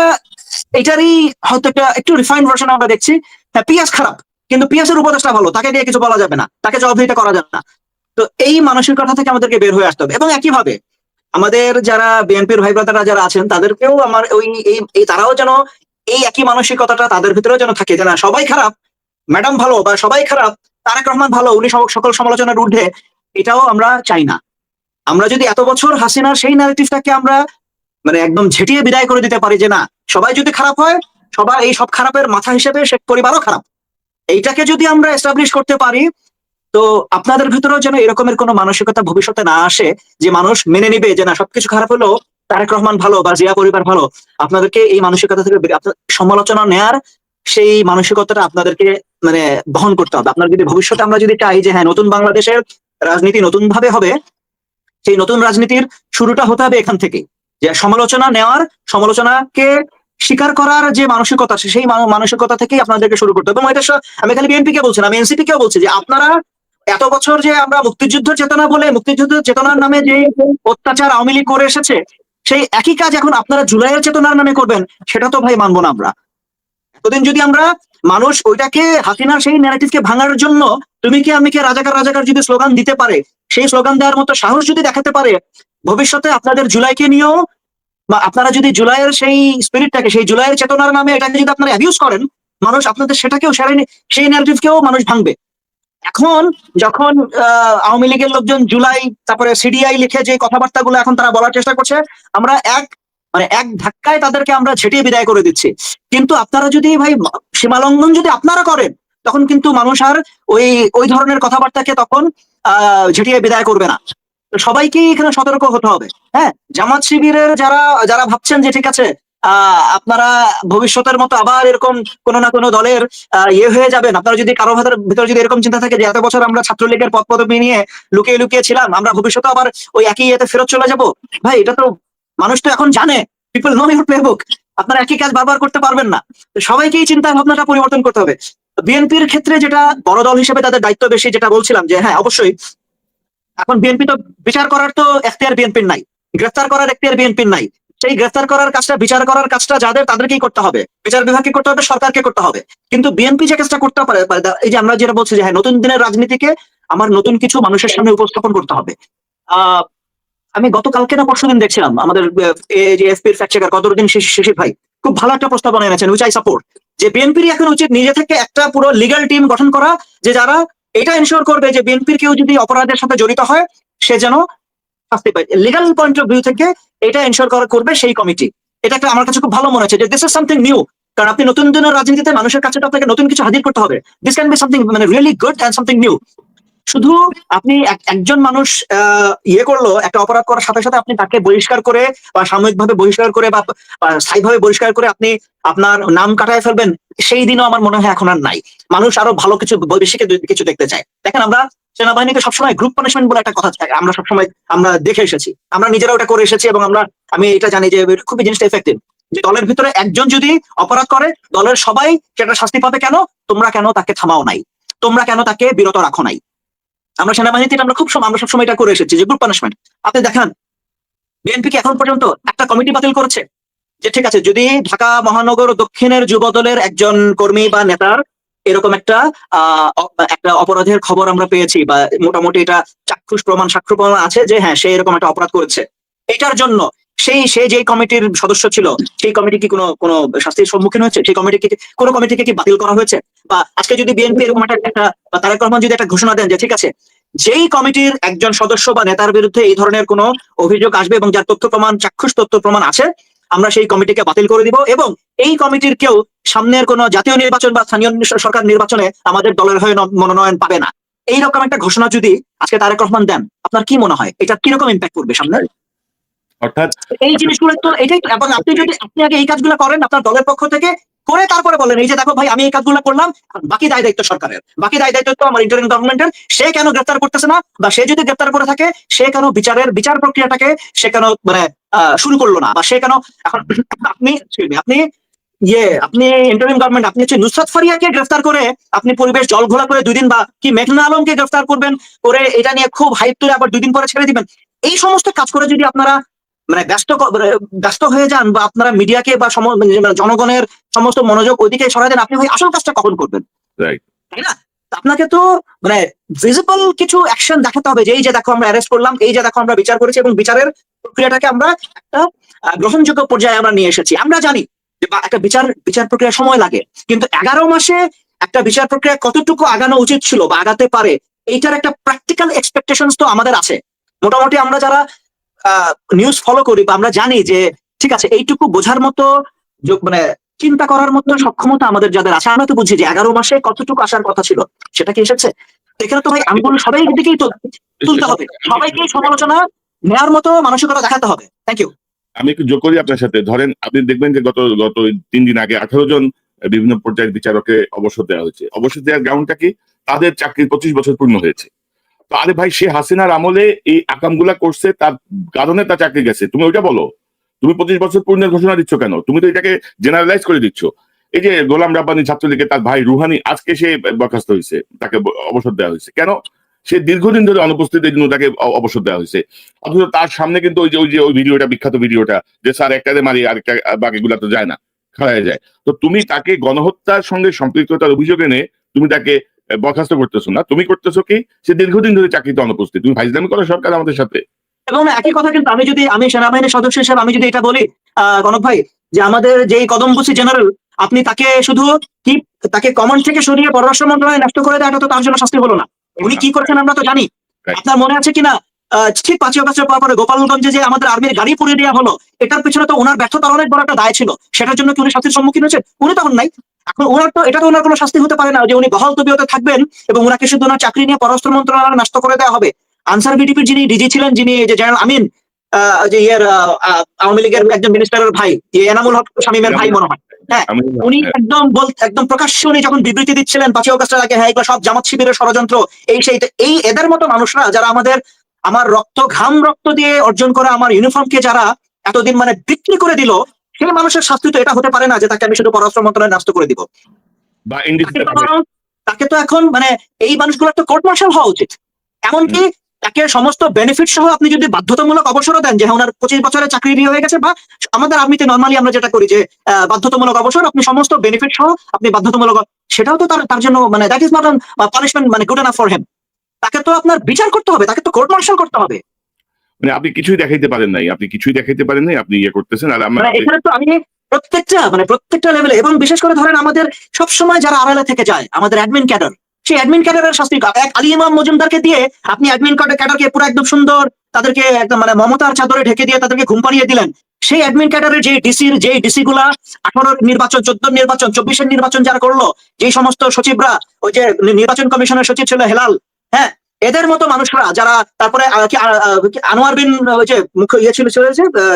এটারই হয়তো একটু রিফাইন্ড ভার্সন আমরা দেখছি। হ্যাঁ, পিয়াস খারাপ, কিন্তু পিয়াসের উপদেশটা ভালো, তাকে দিয়ে কিছু বলা যাবে না, তাকে জবাবদিহিতা করা যাবে না। তো এই মানসিকতা থেকে আমাদেরকে বের হয়ে আসতে হবে। এবং একইভাবে আমাদের যারা বিএনপির ভাই ব্রাদাররা যারা আছেন, তাদেরকেও আমার এই তারাও যেন এই একই মানসিকতাটা তাদের ভিতরেও যেন থাকে, যে না সবাই খারাপ, ম্যাডাম ভালো, বা সবাই খারাপ, তারেক রহমান ভালো, উনি সকল সমালোচনার ঊর্ধ্বে, এটাও আমরা চাই না। আমরা যদি এত বছর হাসিনার সেই ন্যারেটিভটাকে আমরা মানে একদম ঝেঁটিয়ে বিদায় করে দিতে পারি, যে না সবাই যদি খারাপ হয়, সবার এই সব খারাপের মাথা হিসেবে শেখ পরিবারও খারাপ, এইটাকে যদি আমরা এস্টাবলিশ করতে পারি, তো আপনাদের ভিতরেও যেন এরকমের কোনো মানসিকতা ভবিষ্যতে না আসে যে মানুষ মেনে নিবে যে না সবকিছু খারাপ হলেও তারেক রহমান ভালো বা জিয়া পরিবার ভালো। আপনাদেরকে এই মানসিকতা থেকে সমালোচনা নেয়ার সেই মানসিকতাটা আপনাদেরকে মানে বহন করতে হবে। আপনার যদি ভবিষ্যতে আমরা যদি চাই যে হ্যাঁ নতুন বাংলাদেশের রাজনীতি নতুন ভাবে হবে, সেই নতুন রাজনীতির শুরুটা হতে হবে এখান থেকেই, যে সমালোচনা নেওয়ার, সমালোচনাকে স্বীকার করার যে মানসিকতা আছে, সেই মানসিকতা থেকেই আপনাদেরকে শুরু করতে হবে। এবং এটা আমি খালি বিএনপি কে বলছি না, আমি এনসিপি কেও বলছি যে আপনারা এত বছর যে আমরা মুক্তিযুদ্ধ চেতনা বলে, মুক্তিযুদ্ধ চেতনার নামে যে অত্যাচার আওয়ামী লীগ করে এসেছে, সেই একই কাজ এখন আপনারা জুলাইয়ের চেতনার নামে করবেন, সেটা তো ভাই মানবো না আমরা। এতদিন যদি আমরা মানুষ ওইটাকে, হাসিনার সেই ন্যারেটিভকে ভাঙার জন্য তুমি কি আমি কে রাজাকার রাজাকার যদি স্লোগান দিতে পারে, সেই স্লোগান দেওয়ার মতো সাহস যদি দেখাতে পারে, ভবিষ্যতে আপনাদের জুলাইকে নিয়েও, বা আপনারা যদি জুলাইয়ের সেই স্পিরিটটাকে, সেই জুলাইয়ের চেতনার নামে এটাকে যদি আপনারা অ্যাবিউজ করেন, মানুষ আপনাদের সেটাকেও সেই ন্যারেটিভকেও মানুষ ভাঙবে। এখন যখন আওয়ামী লীগের লোকজন জুলাই তারপরে সিডিআই লিখে যে কথাবার্তাগুলো এখন তারা বলার চেষ্টা করছে, আমরা এক ধাক্কায় তাদেরকে আমরা ঝেঁটিয়ে বিদায় করে দিচ্ছি। কিন্তু আপনারা যদি ভাই সীমালঙ্ঘন যদি আপনারা করেন, তখন কিন্তু মানুষ আর ওই ধরনের কথাবার্তাকে তখন ঝেঁটিয়ে বিদায় করবে না। তো সবাইকেই এখানে সতর্ক হতে হবে। হ্যাঁ, জামাত শিবিরের যারা ভাবছেন যে ঠিক আছে আপনারা ভবিষ্যতের মতো আবার এরকম কোনো না কোনো দলের ইয়ে হয়ে যাবেন, আপনারা যদি কারো ভিতরে যদি এরকম চিন্তা থাকে যে এত বছর আমরা ছাত্রলীগের পদ পদবি নিয়ে লুকিয়ে লুকিয়ে ছিলাম, আমরা ভবিষ্যতে আবার ওই একই ইয়েতে ফেরত চলে যাব, ভাই এটা তো মানুষ তো এখন জানে, পিপল নো ইউর প্লেবুক, আপনারা একই কাজ বারবার করতে পারবেন না। সবাইকেই চিন্তা ভাবনাটা পরিবর্তন করতে হবে। বিএনপির ক্ষেত্রে যেটা বড় দল হিসেবে তাদের দায়িত্ব বেশি, যেটা বলছিলাম যে হ্যাঁ অবশ্যই এখন বিএনপি তো বিচার করার তো এখতিয়ার বিএনপির নাই, গ্রেফতার করার এখতিয়ার বিএনপির নাই। সেই গ্রেফতার করার কাজটা, বিচার করার কাজটা যাদের তাদেরকেই করতে হবে, বিচার বিভাগকে করতে হবে, সরকারকে করতে হবে। কিন্তু বিএনপি যে কাজটা করতে পারে, এই যে আমরা যেটা বলছি যে হ্যাঁ নতুন দিনের রাজনীতিকে আমার নতুন কিছু মানুষের সামনে উপস্থাপন করতে হবে। আমি গতকালকে না পরশুদিন দেখছিলাম আমাদের যে এফপির ফ্যাক্ট চেকার কদরুদ্দিন শিশির ভাই খুব ভালো একটা প্রস্তাবনা এনেছেন, উইচ আই সাপোর্ট, যে বিএনপির এখন উচিত নিজে থেকে একটা পুরো লিগ্যাল টিম গঠন করা, যে যারা এটা এনশিওর করবে যে বিএনপির কেউ যদি অপরাধের সাথে জড়িত হয় সে যেন শাস্তি পায়। লিগ্যাল পয়েন্ট অফ ভিউ থেকে এটা এনশিওর করবে সেই কমিটি। এটা একটা আমার কাছে খুব ভালো মনে হচ্ছে যে দিস ইজ সামথিং নিউ। কারণ আপনি নতুন দিনের রাজনীতিতে মানুষের কাছে তো আপনাকে নতুন কিছু হাজির করতে হবে। দিস ক্যান বি সামথিং মানে really good and something new. শুধু আপনি একজন মানুষ ইয়ে করলো, একটা অপরাধ করার সাথে সাথে আপনি তাকে বহিষ্কার করে বা সাময়িকভাবে বহিষ্কার করে বা স্থায়ীভাবে বহিষ্কার করে আপনি আপনার নাম কাটায় ফেলবেন, সেই দিনও আমার মনে হয় এখন আর নাই। মানুষ আরো ভালো কিছু, বেশি কিছু দেখতে চায়। দেখেন আমরা সেনাবাহিনীকে সবসময় গ্রুপ পানিশমেন্ট বলে একটা কথা আমরা সবসময় আমরা দেখে এসেছি, আমরা নিজেরাও এটা করে এসেছি এবং আমি এটা জানি যে খুবই জিনিসটা এফেক্টিভ। যে দলের ভিতরে একজন যদি অপরাধ করে, দলের সবাই সেটা শাস্তি পাবে। কেন? তোমরা কেন তাকে থামাও নাই, তোমরা কেন তাকে বিরত রাখো নাই? আমরা সেনাবাহিনীতে আমরা সবসময় এটা করে এসেছি যে গ্রুপ পানিশমেন্ট। আপনি দেখান বিএনপি কি এখন পর্যন্ত একটা কমিটি বাতিল করেছে যে ঠিক আছে যদি ঢাকা মহানগর দক্ষিণের যুব দলের একজন কর্মী বা নেতার এরকম একটা অপরাধের খবর আমরা পেয়েছি বা মোটামুটি এটা সাক্ষ্য প্রমাণ আছে যে হ্যাঁ সে এরকম একটা অপরাধ করেছে, এটার জন্য সে যে কমিটির সদস্য ছিল সেই কমিটি কি কোনো শাস্তির সম্মুখীন হয়েছে? সেই কোনো কমিটিকে কি বাতিল করা হয়েছে? বা আজকে যদি বিএনপি এরকম একটা বা তারেক রহমান যদি একটা ঘোষণা দেন যে ঠিক আছে যেই কমিটির একজন সদস্য বা নেতার বিরুদ্ধে এই ধরনের কোনো অভিযোগ আসবে এবং যার চাক্ষুষ তথ্য প্রমাণ আছে, আমরা সেই কমিটিকে বাতিল করে দিব এবং এই কমিটির কেউ সামনের কোনো জাতীয় নির্বাচন বা স্থানীয় সরকার নির্বাচনে আমাদের দলের হয়ে মনোনয়ন পাবে না। এইরকম একটা ঘোষণা যদি আজকে তারেক রহমান দেন, আপনার কি মনে হয় এটা কিরকম ইম্প্যাক্ট করবে সামনে? অর্থাৎ এই জিনিসগুলো তো এটাই। এবং আপনি আগে এই কাজগুলো করেন আপনার দলের পক্ষ থেকে, করে তারপরে বলেন এই যে দেখো ভাই আমি এই কাজগুলো করলাম, বাকি দায় দায়িত্ব সরকারের, বাকি দায় দায়িত্ব তো আমার ইন্টারিম গভর্নমেন্টের, সে কেন গ্রেফতার করতেছে না, বা সে যদি গ্রেফতার করে থাকে সে কেন বিচার প্রক্রিয়াটাকে সে কেন মানে শুরু করলো না, বা সে কেন এখন আপনি ইন্টারিম গভর্নমেন্ট আপনি হচ্ছে নুসরাত ফারিয়াকে গ্রেফতার করে আপনি পরিবেশ জল ঘোলা করে 2 দিন, বা কি মেঘনা আলমকে গ্রেফতার করবেন করে এটা নিয়ে খুব হাইপ তুলে আবার 2 দিন পরে ছেড়ে দিবেন। এই সমস্ত কাজ করে যদি আপনারা মানে ব্যস্ত হয়ে যান বা আপনারা মিডিয়াকে বা জনগণের সমস্ত মনোযোগ ওইদিকে সরাই দেন, আপনি আসল কাজটা কখন করবেন? তাই না? আপনাকে তো মানে ভিজিবল কিছু অ্যাকশন দেখাতে হবে যে এই যে দেখো আমরা অ্যারেস্ট করলাম, এই যে দেখো আমরা বিচার করেছি এবং বিচারের প্রক্রিয়াটাকে আমরা একটা গ্রহণযোগ্য পর্যায়ে আমরা নিয়ে এসেছি। আমরা জানি যে একটা বিচার প্রক্রিয়া সময় লাগে, কিন্তু 11 মাসে একটা বিচার প্রক্রিয়া কতটুকু আগানো উচিত ছিল বা আগাতে পারে এইটার একটা প্র্যাকটিক্যাল এক্সপেকটেশনস তো আমাদের আছে। মোটামুটি আমরা যারা নিউজ ফলো করি বা আমরা জানি যে ঠিক আছে এইটুকু বোঝার মতো মানে চিন্তা করার মতো সক্ষমতা আমাদের যাদের আছে, আমরা তো বুঝি যে 11 মাসে কতটুকু আসার কথা ছিল সেটা কি এসেছে? এখানে তো ভাই আঙ্গুল সবাই দিকেই তুলতে হবে, সবাইকে সমালোচনা নেওয়ার মতো মানসিকতা দেখাতে হবে। Thank you. আমি একটু যোগ করি আপনার সাথে। ধরেন আপনি দেখবেন যে গত 3 দিন আগে 18 জন বিভিন্ন পর্যায়ের বিচারককে অবসর দেওয়া হয়েছে। অবসর দেওয়ার গ্রাউন্ডটা কি? তাদের চাকরির 25 বছর পূর্ণ হয়েছে। তো আরে ভাই সে হাসিনার আমলে এই আকামগুলা করছে, তার কারণে তার চাকরি গেছে, তুমি ওইটা বলো। তুমি 25 বছর পূর্ণের ঘোষণা দিচ্ছ কেন? তুমি তো এটাকে জেনারেলাইজ করে দিচ্ছ। এই যে গোলাম রাব্বানি ছাত্রলীগের তার ভাই রুহানি আজকে সে বরখাস্ত হয়েছে, তাকে অবসর দেওয়া হয়েছে কেন? সে দীর্ঘদিন ধরে অনুপস্থিত, এই জন্য তাকে অবসর দেওয়া হয়েছে। অথচ তার সামনে কিন্তু ওই ভিডিওটা, বিখ্যাত ভিডিওটা, যে স্যার একটাতে মারি আরেকটা বাকিগুলা তো যায় না, খাওয়া যায়। তো তুমি তাকে গণহত্যার সঙ্গে সম্পৃক্ততার অভিযোগ এনে তুমি তাকে বরখাস্ত করতেছো না, তুমি করতেছো কি, সে দীর্ঘদিন ধরে চাকরিতে অনুপস্থিত। তুমি ফাইজলামি করো সরকার আমাদের সাথে। এবং একই কথা কিন্তু আমি সেনাবাহিনীর সদস্য হিসেবে আমি যদি এটা বলি কনক ভাই, যে আমাদের যেই কদমবুসি জেনারেল, আপনি তাকে শুধু কি তাকে কমান্ড থেকে সরিয়ে পররাষ্ট্র মন্ত্রণালয়ে নষ্ট করে দেওয়া, এটা তো তার জন্য শাস্তি হলো না। উনি কি করেছেন আমরা তো জানি। আপনার মনে আছে কিনা ঠিক 5 আগস্টের পরে গোপালগঞ্জে যে আমাদের আর্মির গাড়ি পুড়িয়ে দেওয়া হলো, এটার পিছনে তো ওনার ব্যর্থতার অনেক বড় একটা দায় ছিল। সেটার জন্য কি উনি শাস্তির সম্মুখীন হয়েছে? উনি তখন নাই। এখন ওনার তো এটা তো ওনার কোনো শাস্তি হতে পারে না যে উনি বহাল তবিয়তে থাকবেন এবং ওনাকে শুধু ওনার চাকরি নিয়ে পররাষ্ট্র মন্ত্রণালয়ে নষ্ট করে দেওয়া হবে। আনসার বিডিপির যিনি ডিজি ছিলেন, যিনি যে জেনারেল আমিন, যে আওয়ামী লীগের একজন মিনিস্টারের ভাই, এনামুল হক শামীমের ভাই মনে হয়, হ্যাঁ, উনি একদম প্রকাশ্যে উনি যখন বিবৃতি দিচ্ছিলেন 5 আগস্টের আগে, হ্যাঁ এগুলো সব জামাত শিবিরের ষড়যন্ত্র, এই এদের মতো মানুষরা যারা আমার রক্ত দিয়ে অর্জন করা আমার ইউনিফর্মকে যারা এতদিন মানে বিক্রি করে দিল, সেই মানুষের শাস্তি তো এটা হতে পারে না যে তাকে আমি শুধু পররাষ্ট্র মন্ত্রণালয়ে নষ্ট করে দিব। বা তাকে তো এখন মানে এই মানুষগুলোর তো কোর্ট মার্শাল হওয়া উচিত। এমনকি তাকে সমস্ত বেনিফিট সহ আপনি যদি বাধ্যতামূলক অবসরও দেন, যে ওনার 25 বছরের চাকরি হয়ে গেছে, বা আমাদের আর্মিতে নর্মালি আমরা যেটা করি যে বাধ্যতামূলক অবসর, আপনি সমস্ত বেনিফিট সহ আপনি বাধ্যতামূলক, সেটাও তো তার জন্য মানে দ্যাট ইজ নট পানিশমেন্ট মানে গুড এনাফ ফর হিম। তাকে তো আপনার বিচার করতে হবে, তাকে তো কোর্ট মার্শাল করতে হবে। মানে আপনি কিছুই দেখাইতে পারেন নাই, আপনি ইয়ে করতেছেন। আর এখানে তো আমি প্রত্যেকটা লেভেলে, এবং বিশেষ করে ধরেন আমাদের সবসময় যারা আড়ালে থেকে যায়, আমাদের অ্যাডমিন ক্যাডার, সেই অ্যাডমিন ক্যাডারের শাস্তি এক আলী ইমাম মজুমদারকে দিয়ে আপনি অ্যাডমিন ক্যাডারকে পুরো একদম সুন্দর তাদেরকে একদম মানে মমতার চাদরে ঢেকে দিয়ে তাদেরকে ঘুম পাড়িয়ে দিলেন। সেই অ্যাডমিন ক্যাডারের যে ডিসি গুলা 18 নির্বাচন, 14 নির্বাচন, 24 নির্বাচন যারা করলো, যে সমস্ত সচিবরা, ওই যে নির্বাচন কমিশনের সচিব ছিল হেলাল, হ্যাঁ, এদের মতো মানুষরা যারা, তারপরে আনোয়ার বিন ওই যে মুখ্য ছিল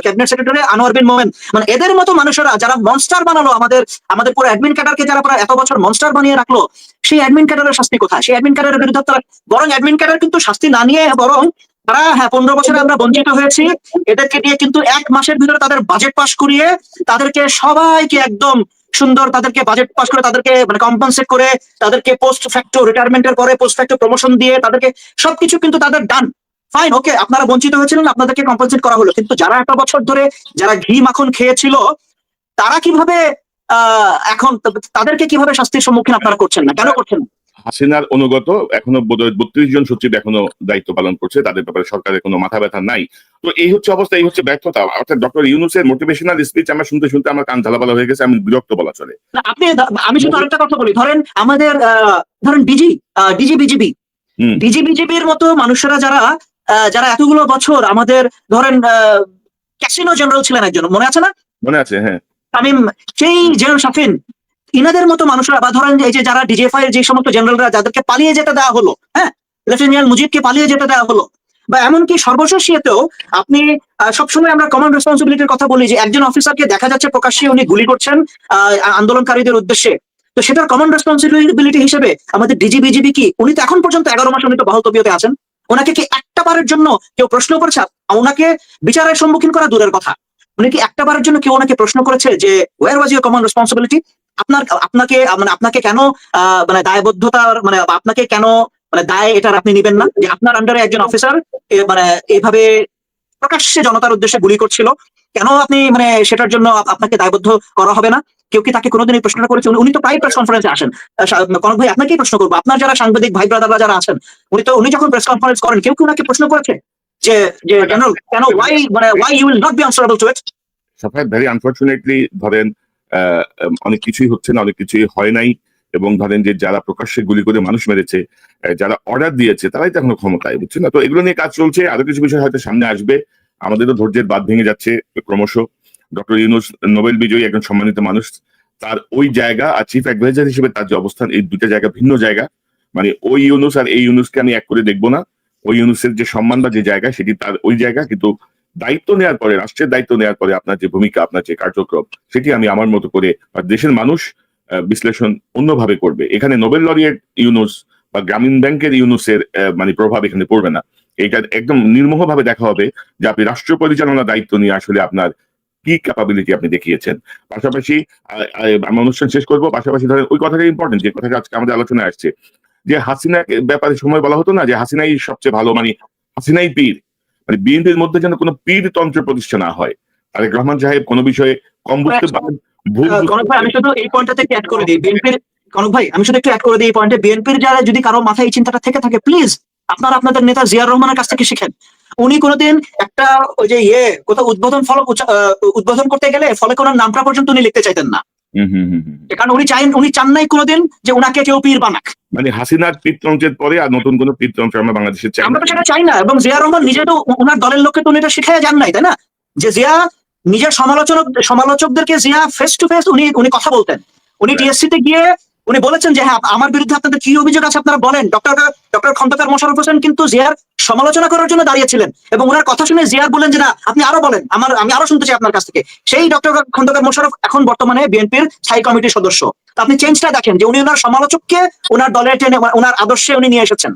ক্যাবিনেট সেক্রেটারি আনোয়ার বিন মোমেন, মানে এদের মতো মানুষরা যারা মনস্টার বানালো আমাদের পুরো অ্যাডমিন ক্যাডারকে, যারা প্রায় এত বছর মনস্টার বানিয়ে রাখলো, সেই অ্যাডমিন ক্যাডারের শাস্তি কোথায়? সেই অ্যাডমিন ক্যাডারের বিরুদ্ধে বরং অ্যাডমিন ক্যাডার কিন্তু শাস্তি না নিয়ে বরং তারা, হ্যাঁ 15 বছরে আমরা বঞ্চিত হয়েছি, এদেরকে দিয়ে কিন্তু 1 মাসের ভিতরে তাদের বাজেট পাস করিয়ে তাদেরকে সবাইকে একদম সুন্দর তাদেরকে বাজেট পাস করে তাদেরকে মানে কম্পেনসেট করে তাদেরকে পোস্ট ফ্যাক্টো রিটায়ারমেন্টের পরে পোস্ট ফ্যাক্টো প্রমোশন দিয়ে তাদেরকে সবকিছু কিন্তু তাদের ডান, ফাইন, ওকে, আপনারা বঞ্চিত হয়েছিলেন, আপনাদেরকে কম্পেনসেট করা হলো। কিন্তু যারা 1 বছর ধরে যারা ঘি মাখন খেয়েছিল, তারা কিভাবে এখন তাদেরকে কিভাবে শাস্তির সম্মুখীন আপনারা করছেন না? কেন করছেন না? হাসিনার অনুগত এখনো বোধহয় 32 জন সচিব এখনো দায়িত্ব পালন করছে, তাদের ব্যাপারে সরকারের কোনো মাথা ব্যথা নাই। তো এই হচ্ছে অবস্থা, এই হচ্ছে ব্যর্থতা। অর্থাৎ ডক্টর ইউনূসের মোটিভেশনাল স্পিচ আমরা শুনতে আমার কান ঝালাপালা হয়ে গেছে, আমি বিরক্ত বলা চলে। আমি শুধু আরেকটা কথা বলি, ধরেন আমাদের ধরেন বিজিবির মতো মানুষেরা যারা এতগুলো বছর আমাদের, ধরেন ক্যাসিনো জেনারেল ছিলেন একজন, মনে আছে না? মনে আছে, হ্যাঁ, তামিম, সেই জেনারেল শাফিন, ইনাদের মতো মানুষরা, বা ধরেন এই যে যারা ডিজিএফআই এর যে সমস্ত জেনারেলরা যাদেরকে পালিয়ে যেতে দেওয়া হলো, হ্যাঁ, লেফটেন্যান্ট মুজিবকে পালিয়ে যেতে দেওয়া হলো, বা এমনকি সর্বশেষ ইয়েতেও আপনি সবসময় আমরা কমন রেসপন্সিবিলিটির কথা বলি যে একজন অফিসারকে দেখা যাচ্ছে প্রকাশ্যে উনি গুলি করছেন আন্দোলনকারীদের উদ্দেশ্যে, তো সেটার কমন রেসপন্সিবিলিটি হিসেবে আমাদের বিজিবি কি, উনি তো এখন পর্যন্ত 11 মাস উনি তো বহাল তবিয়তে আছেন, ওনাকে কি একটা বারের জন্য কেউ প্রশ্ন করেছে? ওনাকে বিচারের সম্মুখীন করা দূরের কথা, উনি কি একটা বারের জন্য কেউ ওনাকে প্রশ্ন করেছে যে where was your common responsibility? আপনাকে কেন মানে দায়বদ্ধতার মানে আপনাকে কেন মানে দায় এটার আপনি নিবেন না যে আপনার আন্ডারে একজন অফিসার মানে এইভাবে প্রকাশ্যে জনতার উদ্দেশ্যে গুলি করছিল, কেন আপনি মানে সেটার জন্য আপনাকে দায়বদ্ধ করা হবে না? কেউ কি তাকে কোনোদিন এই প্রশ্নটা করেছে? উনি তো প্রায় প্রেস কনফারেন্সে আসেন। কনক ভাই, আপনাকেই প্রশ্ন করবো, আপনার যারা সাংবাদিক ভাই ব্রাদাররা যারা আছেন, উনি যখন প্রেস কনফারেন্স করেন, কেউ কি ওনাকে প্রশ্ন করেছে যে জেনারেল কেন why you will not be answerable to it? Very unfortunately ধরেন অনেক কিছুই হচ্ছে না, অনেক কিছুই হয় নাই, এবং ধরেন যে যারা প্রকাশ্যে গুলি করে মানুষ মেরেছে, যারা অর্ডার দিয়েছে, তারাই তো এখনো ক্ষমতায়, বুঝছেন না? তো এগুলো নিয়ে কাজ চলছে, আরো কিছু বিষয় হয়তো সামনে আসবে। আমাদেরও ধৈর্যের বাঁধ ভেঙে যাচ্ছে ক্রমশ। ডক্টর ইউনূস নোবেল বিজয়ী একজন সম্মানিত মানুষ, তার ওই জায়গা আর চিফ অ্যাডভাইজার হিসেবে তার যে অবস্থান, এই দুটা জায়গা ভিন্ন জায়গা। মানে ওই ইউনূস আর এই ইউনূসকে আমি এক করে দেখবো না। ওই ইউনূসের যে সম্মান বা যে জায়গা, সেটি তার ওই জায়গা, কিন্তু দায়িত্ব নেওয়ার পরে, রাষ্ট্রের দায়িত্ব নেওয়ার পরে আপনার যে ভূমিকা, আপনার যে কার্যক্রম, সেটি আমি আমার মতো করে, আর দেশের মানুষ বিশ্লেষণ অন্যভাবে করবে। এখানে নোবেল লরিয়েট ইউনূস বা গ্রামীণ ব্যাংকের ইউনূসের মানে প্রভাব এখানে পড়বে না। এটা একদম নির্মোহভাবে দেখা হবে যে আপনি রাষ্ট্র পরিচালনার দায়িত্ব নিয়ে আসলে আপনার কি ক্যাপাবিলিটি আপনি দেখিয়েছেন। পাশাপাশি আমি অনুষ্ঠান শেষ করবো, পাশাপাশি ধরেন ওই কথাটা ইম্পর্টেন্ট যে কথাটা আজকে আমাদের আলোচনায় আসছে, যে হাসিনা ব্যাপারে সময় বলা হতো না যে হাসিনাই সবচেয়ে ভালো, মানে হাসিনাই পীর, মানে বিএনপির মধ্যে যেন কোনো পীর তন্ত্র প্রতিষ্ঠা না হয়। তারেক রহমান সাহেব কোনো বিষয়ে কম বুঝতে পারেন, ভুল কনক ভাই, আমি শুধু এই পয়েন্টটা থেকে অ্যাড করে দিই বিএনপির, কনক ভাই আমি শুধু একটু অ্যাড করে দিই এই পয়েন্টে, বিএনপির যারা যদি কারো মাথায় এই চিন্তাটা থেকে থাকে, প্লিজ আপনারা আপনাদের নেতা জিয়াউর রহমানের কাছ থেকে শিখেন। উনি কোনোদিন একটা ওই যে কোথাও উদ্বোধন করতে গেলে ফলকের নামটা পর্যন্ত উনি লিখতে চাইতেন না, কারণ উনি চান নাই কোনোদিন যে উনাকে কেউ পীর বানাক। মানে হাসিনার পীরতন্ত্রের পরে আর নতুন কোন পীরতন্ত্র আমরা বাংলাদেশে চাই আমরা তো সেটা চাই না, এবং জিয়া রহমান নিজে তো ওনার দলের লোককে তো উনি এটা শিখাইয়া যান নাই, তাই না? যে জিয়া নিজের সমালোচকদেরকে জিয়া ফেস টু ফেস উনি কথা বলতেন। উনি টিএসসি তে গিয়ে উনি বলেছেন যে হ্যাঁ আমার বিরুদ্ধে আপনাদের কি অভিযোগ আছে আপনারা বলেন। ডক্টর খন্দকার মোশাররফ হোসেন কিন্তু জিয়ার সমালোচনা করার জন্য দাঁড়িয়েছিলেন, এবং ওনার কথা শুনে জিয়ার বলেন যে না আপনি আরো বলেন, আমি আরো শুনতে চাই আপনার কাছ থেকে। সেই ডক্টর খন্দকার মোশাররফ এখন বর্তমানে বিএনপির স্থায়ী কমিটির সদস্য। তো আপনি চেঞ্জটা দেখেন যে উনি ওনার সমালোচককে ওনার দলের টেনে ওনার আদর্শে উনি নিয়ে এসেছেন।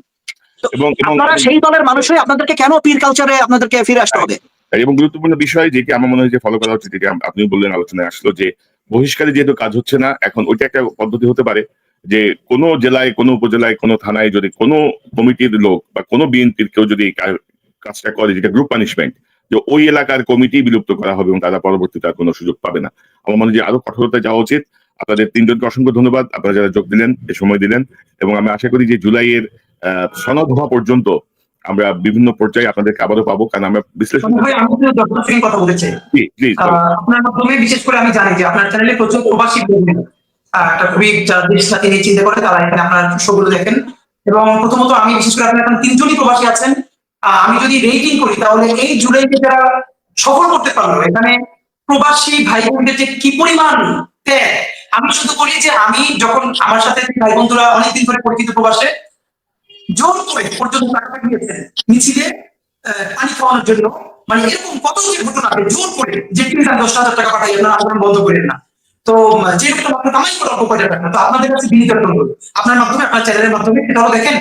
আপনারা সেই দলের মানুষ হয়ে আপনাদেরকে কেন পীর কালচারে আপনাদেরকে ফিরে আসতে হবে? এবং গুরুত্বপূর্ণ বিষয় যেটি আমার মনে হয় যে ফলো করা উচিত, যেটি আপনি বললেন আলোচনায় আসলো, যে বহিষ্কারে যেহেতু কাজ হচ্ছে না, এখন ওইটা একটা পদ্ধতি হতে পারে যে কোনো জেলায়, কোনো উপজেলায়, কোনো থানায় যদি কোনো কমিটির লোক বা কোনো বিএনপির কেউ যদি কাজটা করে, যেটা গ্রুপ পানিশমেন্ট, যে ওই এলাকার কমিটি বিলুপ্ত করা হবে এবং তারা পরবর্তীতে আর কোনো সুযোগ পাবে না। আমার মনে হয় যে আরো কঠোরতায় যাওয়া উচিত। আপনাদের তিনজনকে অসংখ্য ধন্যবাদ, আপনারা যারা যোগ দিলেন, এ সময় দিলেন, এবং আমি আশা করি যে জুলাইয়ের সনদ হওয়া পর্যন্ত আমরা বিভিন্ন পর্যায়ে আপনাদেরকে আবারও পাবো, কারণ আমরা বিশ্লেষণ কথা বলতে চাই। আপনার মাধ্যমে বিশেষ করে আমি জানি যে আপনার চ্যানেলে প্রচুর প্রবাসী একটা খুবই যারা দেশ জাতি নিয়ে চিন্তা করে তারা এখানে আপনার শোগুলো দেখেন। এবং প্রথমত আমি বিশেষ করে আপনার এখন 3 জনই প্রবাসী আছেন। আমি যদি রেটিং করি তাহলে এই জুলাইকে যারা সফল করতে পারলো, এখানে প্রবাসী ভাই বোনদের যে কি পরিমাণ ত্যাগ। আমি শুধু বলি যে আমি যখন আমার সাথে ভাই বন্ধুরা অনেকদিন ধরে পরিচিত প্রবাসে জোর করে পর্যন্ত টাকা দিয়েছেন মিছিলে পানি খাওয়ানোর জন্য, মানে এরকম কত যে ঘটনা জোর করে যে প্লিজ 10,000 টাকা পাঠাই আপনারা আন্দোলন বন্ধ করেন না। তো যেহেতু আপনার কামাই করা অল্প কয়টা টাকা, তো আপনাদের কাছে বিনীত অনুরোধ আপনার মাধ্যমে, আপনার চ্যানেলের মাধ্যমে এটাও দেখেন।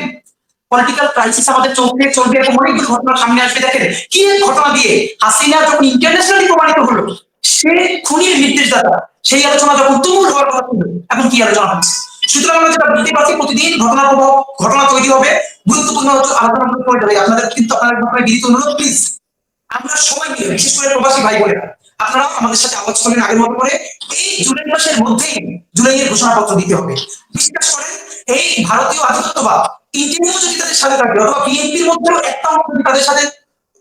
পলিটিক্যাল ক্রাইসিস আমাদের চলবে, এরকম অনেকগুলো ঘটনা সামনে আসবে। দেখেন কি ঘটনা দিয়ে হাসিনা যখন ইন্টারন্যাশনালি প্রমাণিত হলো সে খুনির নির্দেশদাতা, সেই আলোচনা যখন তুমুল হওয়ার কথা ছিল, এখন কি আলোচনা হচ্ছে। সুতরাং আমরা যেটা বুঝতে পারছি প্রতিদিন ঘটনা তৈরি হবে, গুরুত্বপূর্ণ আলোচনা করে যাবে। আপনাদের কিন্তু আপনাদের ব্যাপারে বিনীত অনুরোধ, প্লিজ আমরা সবাই মিলে, বিশেষ করে প্রবাসী ভাই বোনেরা, আপনারা আমাদের সাথে আলোচ করেন আগের মতো করে। এই জুলাই মাসের মধ্যেই জুলাইয়ের ঘোষণাপত্র দিতে হবে। বিশ্বাস করেন এই ভারতীয় আধিপত্যবাদ ইন্ডিয়াও যদি তাদের সাথে থাকে, অথবা বিএনপির মধ্যেও একটা যদি তাদের সাথে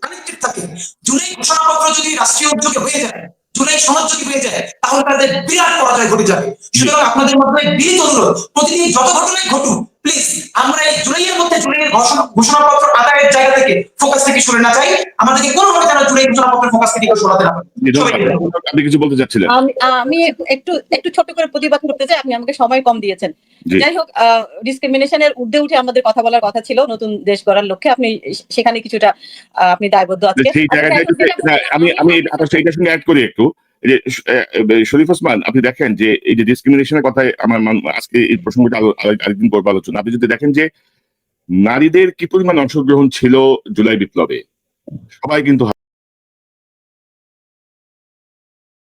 কানেক্টেড থাকে, জুলাই ঘোষণাপত্র যদি রাষ্ট্রীয় উদ্যোগে হয়ে যায়, জুলাই সনদ যদি হয়ে যায়, তাহলে তাদের বিরাট পরাজয় ঘটে যাবে। সুতরাং আপনাদের মাধ্যমে বিনীত অনুরোধ, প্রতিদিন যত ঘটনাই ঘটুক, প্লিজ আমরা এই জুলাইয়ের মধ্যে জুলাইয়ের ঘোষণাপত্র আদায়ের জায়গা থেকে ফোকাস থেকে সরে না যাই। আমাদেরকে কোনোভাবে যেন জুলাই ঘোষণাপত্রের ফোকাস থেকে সরাতে না পারে। আপনি কিছু বলতে চাচ্ছিলেন? আমি একটু ছোট করে প্রতিবাদ করতে চাই, আপনি আমাকে সময় কম দিয়েছেন। যাই হোক, ডিসক্রিমিনেশনের ঊর্ধ্বে উঠে আমাদের কথা বলার কথা ছিল নতুন দেশ গড়ার লক্ষ্যে। আপনি সেখানে কিছুটা আপনি দায়বদ্ধ আজকে। সেই জায়গাটায় আমি সেইটার সঙ্গে অ্যাড করি একটু, যে শরীফ ওসমান, আপনি দেখেন যে এই যে ডিসক্রিমিনেশনের কথায় আমার আজকে এই প্রসঙ্গটা আরেকদিন পর আলোচনা, আপনি যদি দেখেন যে নারীদের কি পরিমাণ অংশগ্রহণ ছিল জুলাই বিপ্লবে, সবাই কিন্তু